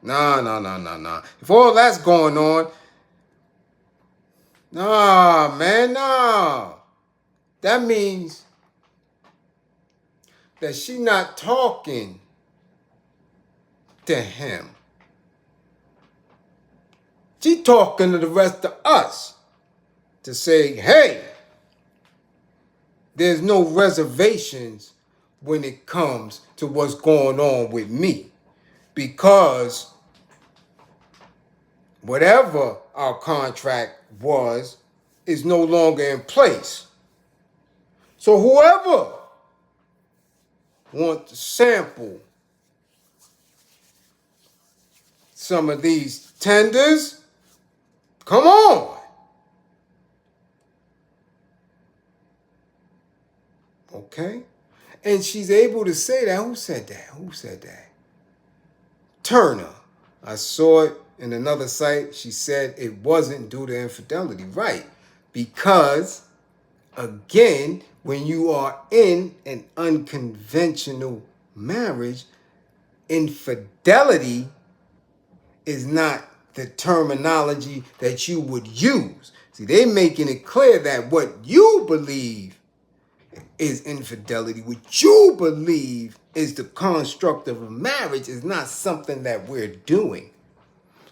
Nah. If all that's going on, nah, man, nah. That means that she not talking to him. She talking to the rest of us to say, hey, there's no reservations when it comes to what's going on with me, because whatever our contract was is no longer in place. So whoever wants to sample some of these tenders, come on. Okay? And she's able to say that. Who said that? Turner. I saw it in another site. She said it wasn't due to infidelity. Right. Because, again, when you are in an unconventional marriage, infidelity is not the terminology that you would use. See, they're making it clear that what you believe is infidelity, what you believe is the construct of a marriage, is not something that we're doing.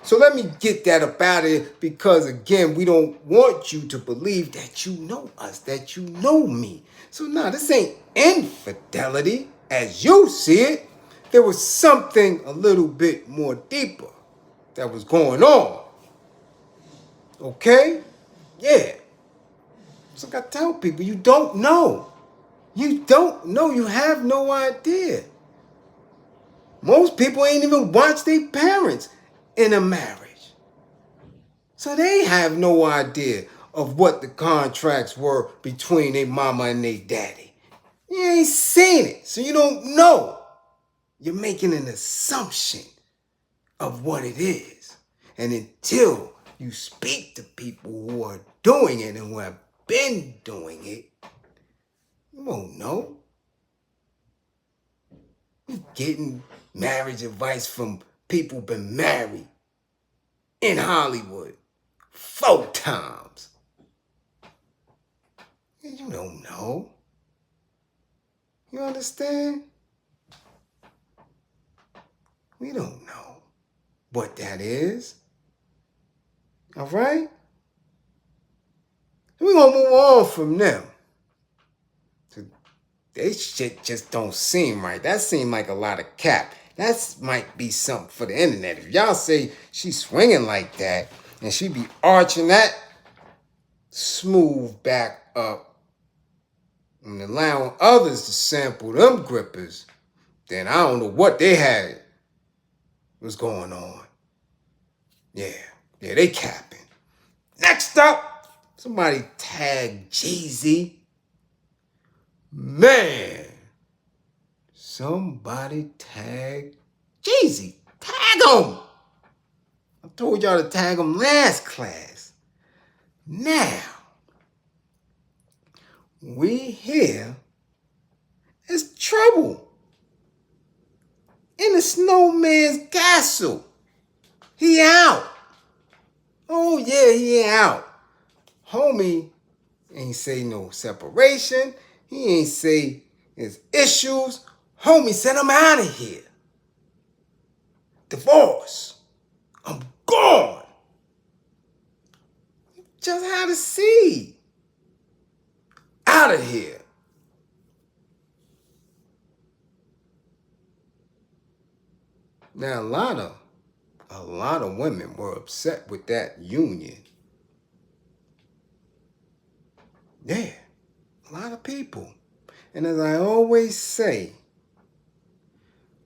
So let me get that up out of here, because again, we don't want you to believe that you know us, that you know me. So no, this ain't infidelity as you see it. There was something a little bit more deeper that was going on. Okay? Yeah. So I gotta tell people, you don't know. You don't know. You have no idea. Most people ain't even watched their parents in a marriage. So they have no idea of what the contracts were between their mama and their daddy. You ain't seen it, so you don't know. You're making an assumption of what it is. And until you speak to people who are doing it and who have been doing it, you won't know. You're getting marriage advice from people who've been married in Hollywood 4 times. You don't know. You understand? We don't know what that is. All right? We're going to move on from them. They shit just don't seem right. That seemed like a lot of cap. That might be something for the internet. If y'all say she's swinging like that and she be arching that smooth back up and allowing others to sample them grippers, then I don't know what they had was going on. Yeah, they capping. Next up, Somebody tag Jeezy. Man, somebody tag Jeezy. Tag him. I told y'all to tag him last class. Now, we here is trouble in the snowman's castle. He out. Oh yeah, he out. Homie ain't say no separation. He ain't say his issues. Homie said I'm out of here. Divorce. I'm gone. Just had to see. Out of here. Now a lot of women were upset with that union. Yeah, a lot of people. And as I always say,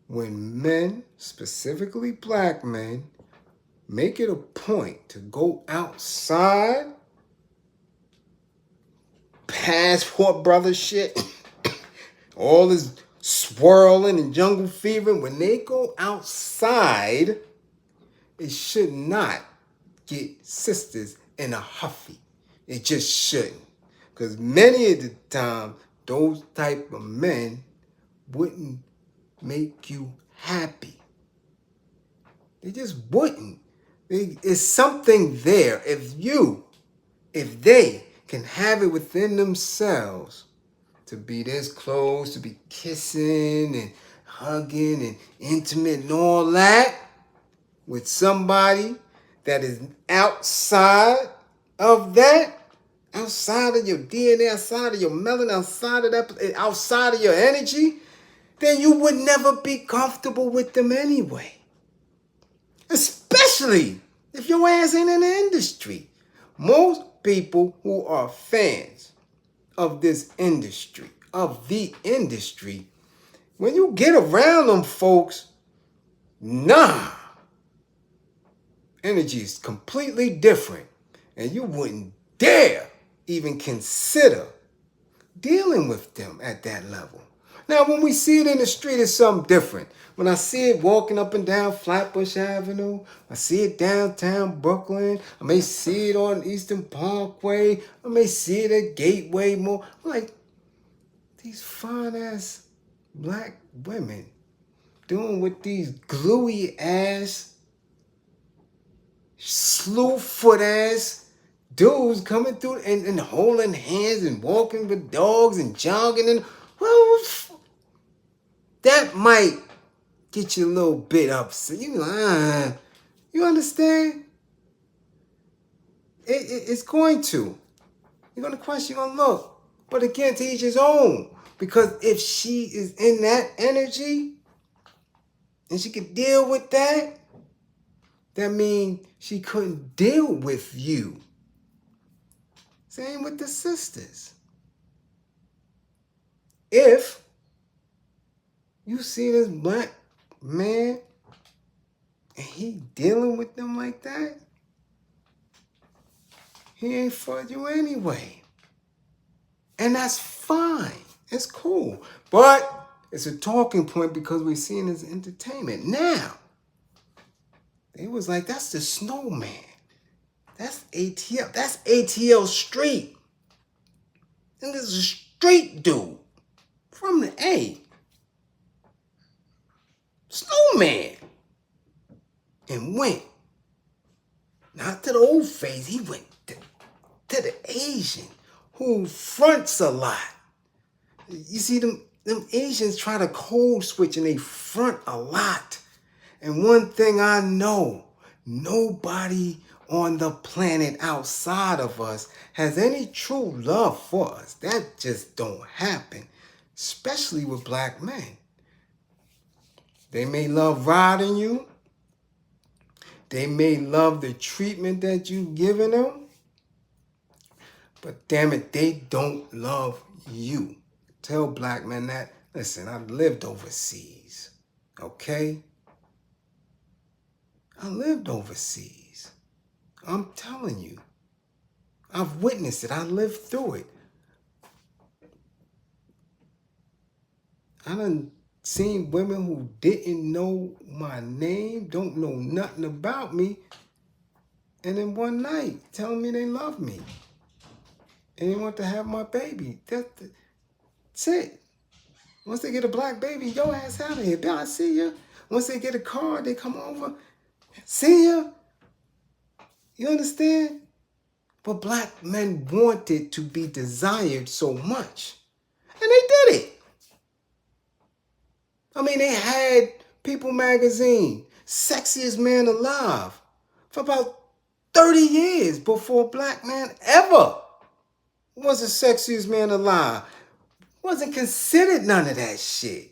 when men, specifically black men, make it a point to go outside, passport brother shit, all this swirling and jungle fever, when they go outside, it should not get sisters in a huffy. It just shouldn't. Because many of the time, those type of men wouldn't make you happy. They just wouldn't. It's something there. If they can have it within themselves to be this close, to be kissing and hugging and intimate and all that with somebody that is outside of that, outside of your DNA, outside of your melanin, outside of your energy, then you would never be comfortable with them anyway. Especially if your ass ain't in the industry. Most people who are fans of this industry, of the industry, when you get around them folks, nah. Energy is completely different. And you wouldn't dare even consider dealing with them at that level. Now, when we see it in the street, it's something different. When I see it walking up and down Flatbush Avenue, I see it downtown Brooklyn, I may see it on Eastern Parkway, I may see it at Gateway Mall. I'm like, these fine-ass black women doing with these gluey-ass, slew-foot-ass dudes coming through and holding hands and walking with dogs and jogging and, well, that might get you a little bit upset. You understand? It's going to. You're going to question, you're going to look. But again, to each his own. Because if she is in that energy and she could deal with that, that means she couldn't deal with you. Same with the sisters. If you see this black man and he dealing with them like that, he ain't for you anyway. And that's fine. It's cool. But it's a talking point because we're seeing it as entertainment. Now, they was like, that's the snowman. That's ATL. That's ATL Street. And this is a street dude from the A. Snowman. And went, not to the old phase, he went to the Asian who fronts a lot. You see, them Asians try to code switch and they front a lot. And one thing I know, nobody on the planet outside of us has any true love for us. That just don't happen, especially with black men. They may love riding you. They may love the treatment that you've given them. But damn it, they don't love you. Tell black men that. Listen, I've lived overseas. Okay? I lived overseas. I'm telling you. I I've witnessed it. I lived through it. I done seen women who didn't know my name, don't know nothing about me, and then one night telling me they love me and they want to have my baby. That's it. Once they get a black baby, your ass out of here. I see ya. Once they get a car, they come over. See ya. You understand? But black men wanted to be desired so much. And they did it. I mean, they had People magazine, sexiest man alive, for about 30 years before a black man ever was the sexiest man alive. Wasn't considered none of that shit.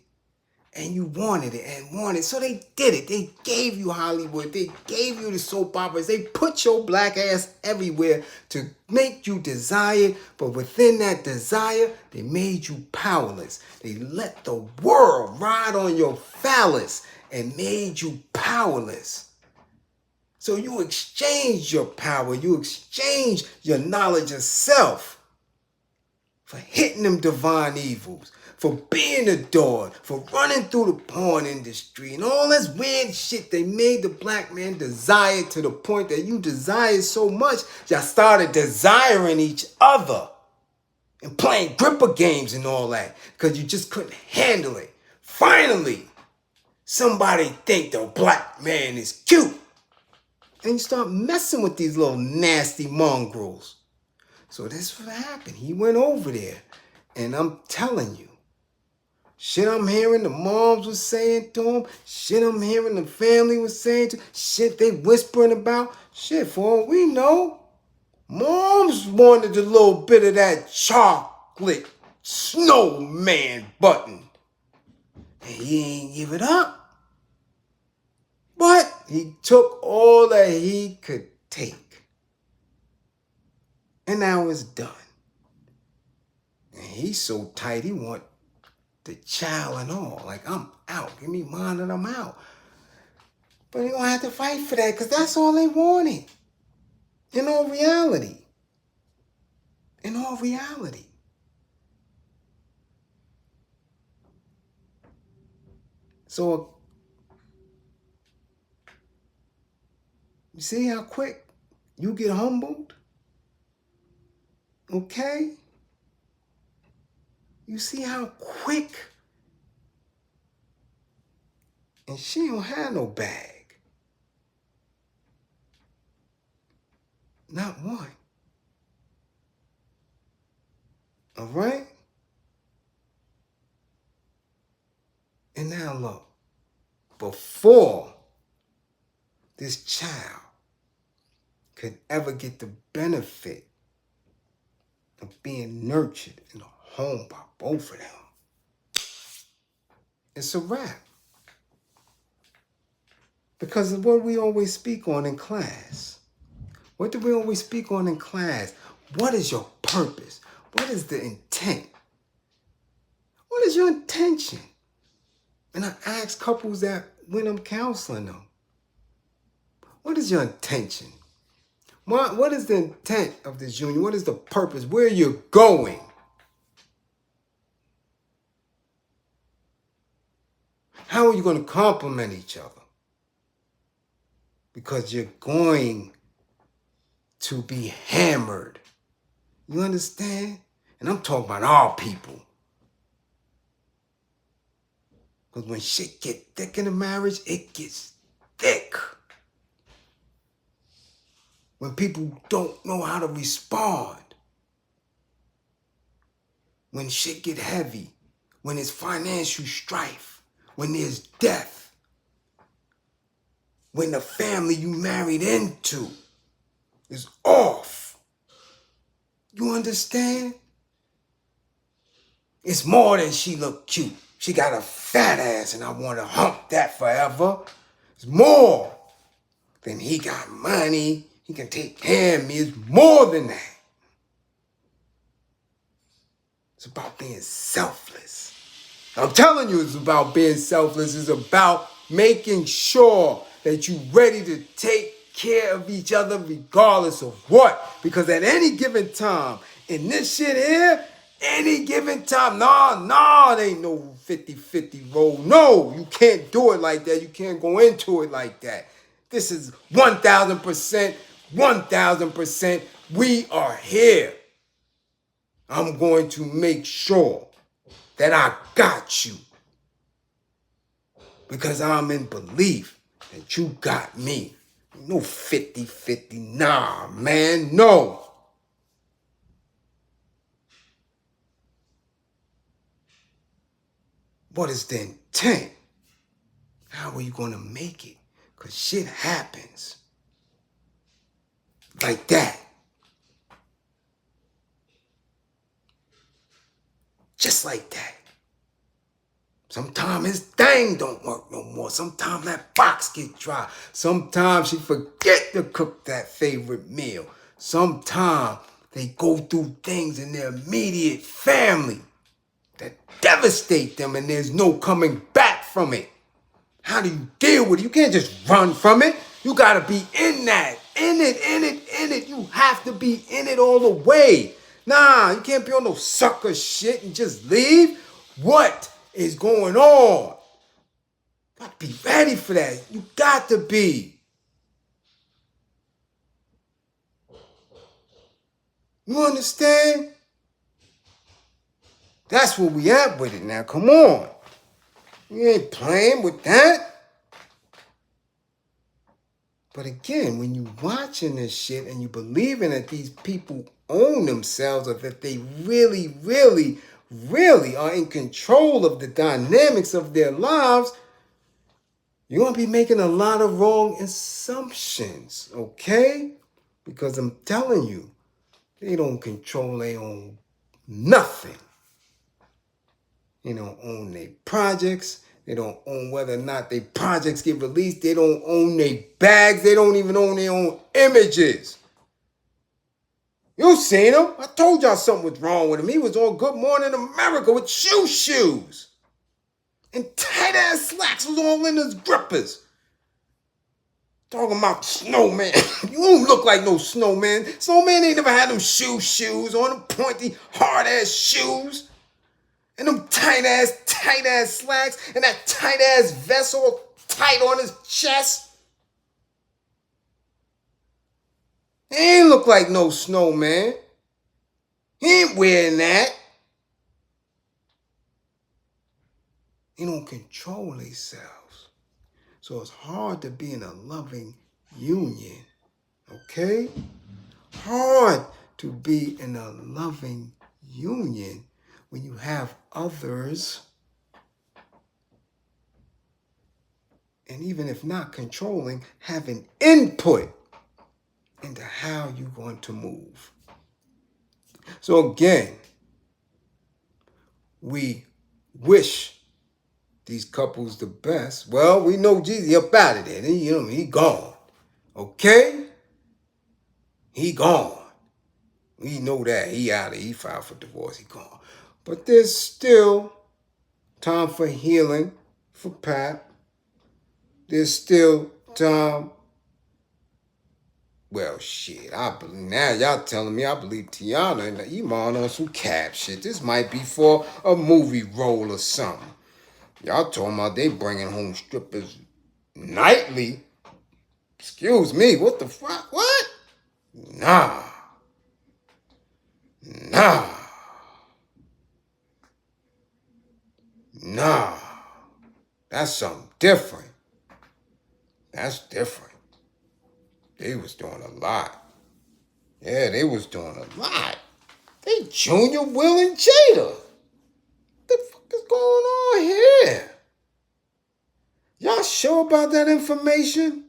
And you wanted it and wanted it. So they did it. They gave you Hollywood. They gave you the soap operas. They put your black ass everywhere to make you desired. But within that desire, they made you powerless. They let the world ride on your phallus and made you powerless. So you exchange your power. You exchange your knowledge of self for hitting them divine evils, for being adored, for running through the porn industry and all this weird shit. They made the black man desire to the point that you desired so much, y'all started desiring each other and playing gripper games and all that because you just couldn't handle it. Finally, somebody think the black man is cute. And you start messing with these little nasty mongrels. So this is what happened. He went over there. And I'm telling you, shit I'm hearing the moms was saying to him, shit I'm hearing the family was saying to him, shit they whispering about, shit for all we know, moms wanted a little bit of that chocolate snowman button. And he ain't give it up. But he took all that he could take. And now it's done. And he's so tight, he want the child and all. Like, I'm out. Give me mine and I'm out. But he gonna have to fight for that because that's all they wanted. In all reality. In all reality. So, you see how quick you get humbled? Okay? You see how quick? And she don't have no bag. Not one. All right? And now look. Before this child could ever get the benefit of being nurtured in a home by both of them, it's a wrap. Because of what we always speak on in class. What do we always speak on in class? What is your purpose? What is the intent? What is your intention? And I ask couples that when I'm counseling them, what is your intention? What is the intent of this union? What is the purpose? Where are you going? How are you going to complement each other? Because you're going to be hammered. You understand? And I'm talking about our people. Because when shit get thick in a marriage, it gets thick. When people don't know how to respond. When shit get heavy. When there's financial strife. When there's death. When the family you married into is off. You understand? It's more than she look cute. She got a fat ass and I want to hump that forever. It's more than he got money. He can take care of me. It's more than that. It's about being selfless. I'm telling you it's about being selfless. It's about making sure that you're ready to take care of each other regardless of what. Because at any given time, in this shit here, any given time, it ain't no 50-50 roll. No, you can't do it like that. You can't go into it like that. This is 1,000%, 1,000%. We are here. I'm going to make sure that I got you. Because I'm in belief that you got me. No 50-50. Nah, man, no. What is the intent? How are you going to make it? Because shit happens. Like that. Just like that. Sometimes his thing don't work no more. Sometimes that box get dry. Sometimes she forget to cook that favorite meal. Sometimes they go through things in their immediate family that devastate them and there's no coming back from it. How do you deal with it? You can't just run from it. You gotta be in that. In it. You have to be in it all the way. Nah, you can't be on no sucker shit and just leave. What is going on? Got to be ready for that. You got to be. You understand? That's where we at with it now. Come on. You ain't playing with that. But again, when you watching this shit and you believing that these people own themselves or that they really, really, really are in control of the dynamics of their lives, you're going to be making a lot of wrong assumptions, okay? Because I'm telling you, they don't control their own nothing. They don't own their projects. They don't own whether or not their projects get released. They don't own their bags. They don't even own their own images. You seen him. I told y'all something was wrong with him. He was on Good Morning America with shoes. And tight-ass slacks was all in his grippers. Talking about snowman. You don't look like no snowman. Snowman ain't never had them shoes on, them pointy, hard-ass shoes. And them tight-ass slacks. And that tight-ass vest all tight on his chest. He ain't look like no snowman. He ain't wearing that. They don't control themselves. So it's hard to be in a loving union. Okay? Hard to be in a loving union when you have others, and even if not controlling, having input into how you're going to move. So again, we wish these couples the best. Well, we know Jeezy up out of there. He gone. Okay? He gone. We know that. He out of there. He filed for divorce. He gone. But there's still time for healing for Pap. There's still time. Well, shit. I believe now y'all telling me I believe Teyana and Iman on some cap shit. This might be for a movie role or something. Y'all talking about they bringing home strippers nightly. Excuse me. What the fuck? What? Nah. That's something different. That's different. They was doing a lot. Yeah, they was doing a lot. They Junior, Will, and Jada. What the fuck is going on here? Y'all sure about that information?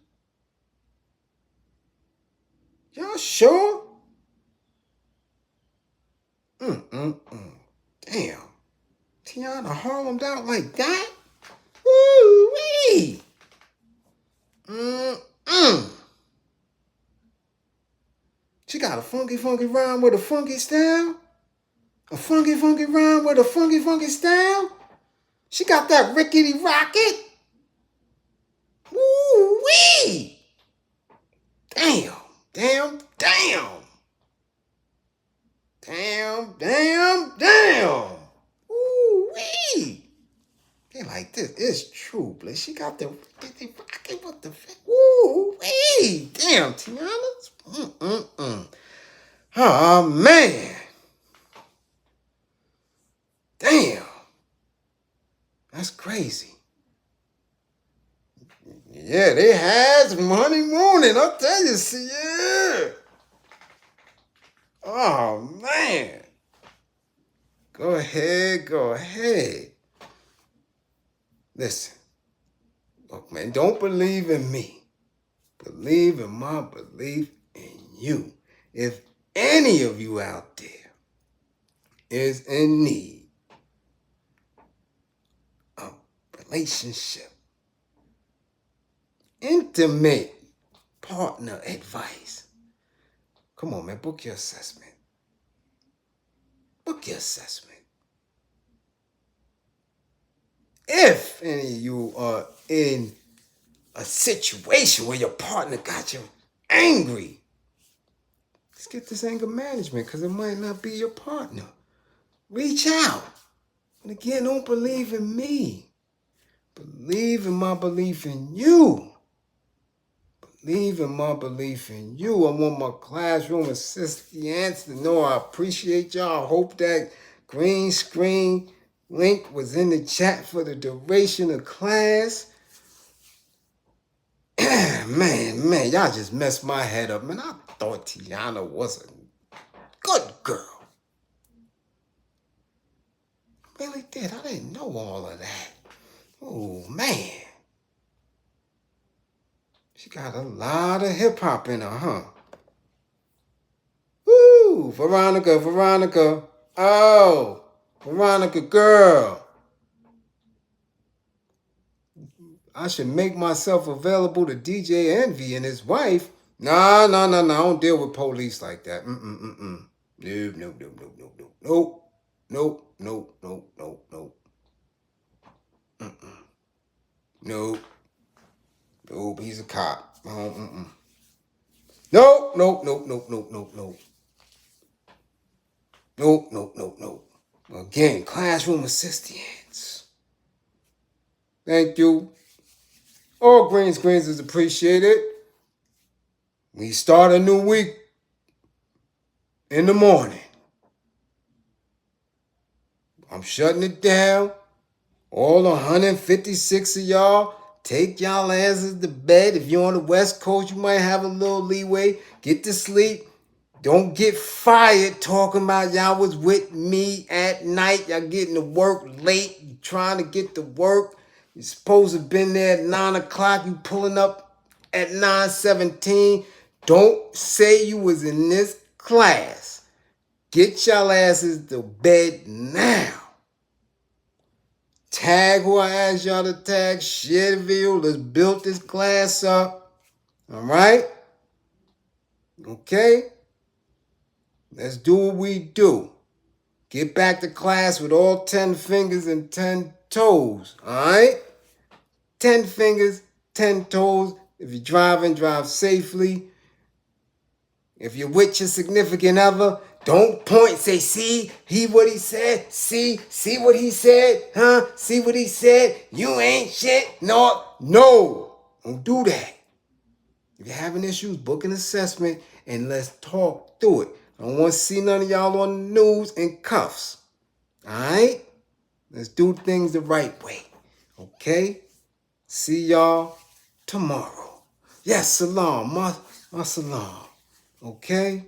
Y'all sure? Damn. Teyana Harlem'd out like that? Woo-wee. She got a funky rhyme with a funky style? A funky rhyme with a funky style? She got that rickety rocket? Woo-wee. Damn. Ooh-wee. They like this. It's true, Bliz. She got the rocking with the ooh-wee. Damn, Teyana. Oh, man. Damn. That's crazy. Yeah, they had some honeymoon, I'll tell you, see, yeah. Oh, man. Go ahead. Listen. Look, man, don't believe in me. Believe in my belief in you. If any of you out there is in need of relationship, intimate partner advice, come on, man, book your assessment. If any of you are in a situation where your partner got you angry, let's get this anger management, because it might not be your partner. Reach out. And again, don't believe in me. Believe in my belief in you. Believe in my belief in you. I want my classroom assistants to know I appreciate y'all. I hope that green screen link was in the chat for the duration of class. Man, y'all just messed my head up, man. I thought Teyana was a good girl. I really did. I didn't know all of that. Oh, man. She got a lot of hip-hop in her, huh? Woo! Veronica. Oh, Veronica, girl. I should make myself available to DJ Envy and his wife. Nah. I don't deal with police like that. Nope. Nope, he's a cop. Nope. Again, classroom assistants. Thank you. All green screens is appreciated. We start a new week in the morning. I'm shutting it down. All 156 of y'all, take y'all asses to bed. If you're on the West Coast, you might have a little leeway. Get to sleep. Don't get fired talking about y'all was with me at night. Y'all getting to work late. You trying to get to work. You're supposed to have been there at 9 o'clock. You pulling up at 9:17. Don't say you was in this class. Get y'all asses to bed now. Tag who I asked y'all to tag. Share the video. Let's build this class up. All right? Okay? Let's do what we do. Get back to class with all 10 fingers and 10 toes. All right? 10 fingers, 10 toes. If you're driving, drive safely. If you're with your significant other, don't point and say, see what he said? See what he said? Huh? See what he said? You ain't shit. No, don't do that. If you're having issues, book an assessment and let's talk through it. I don't want to see none of y'all on the news in cuffs. All right? Let's do things the right way. Okay? See y'all tomorrow. Yes, salam. My salam. Okay?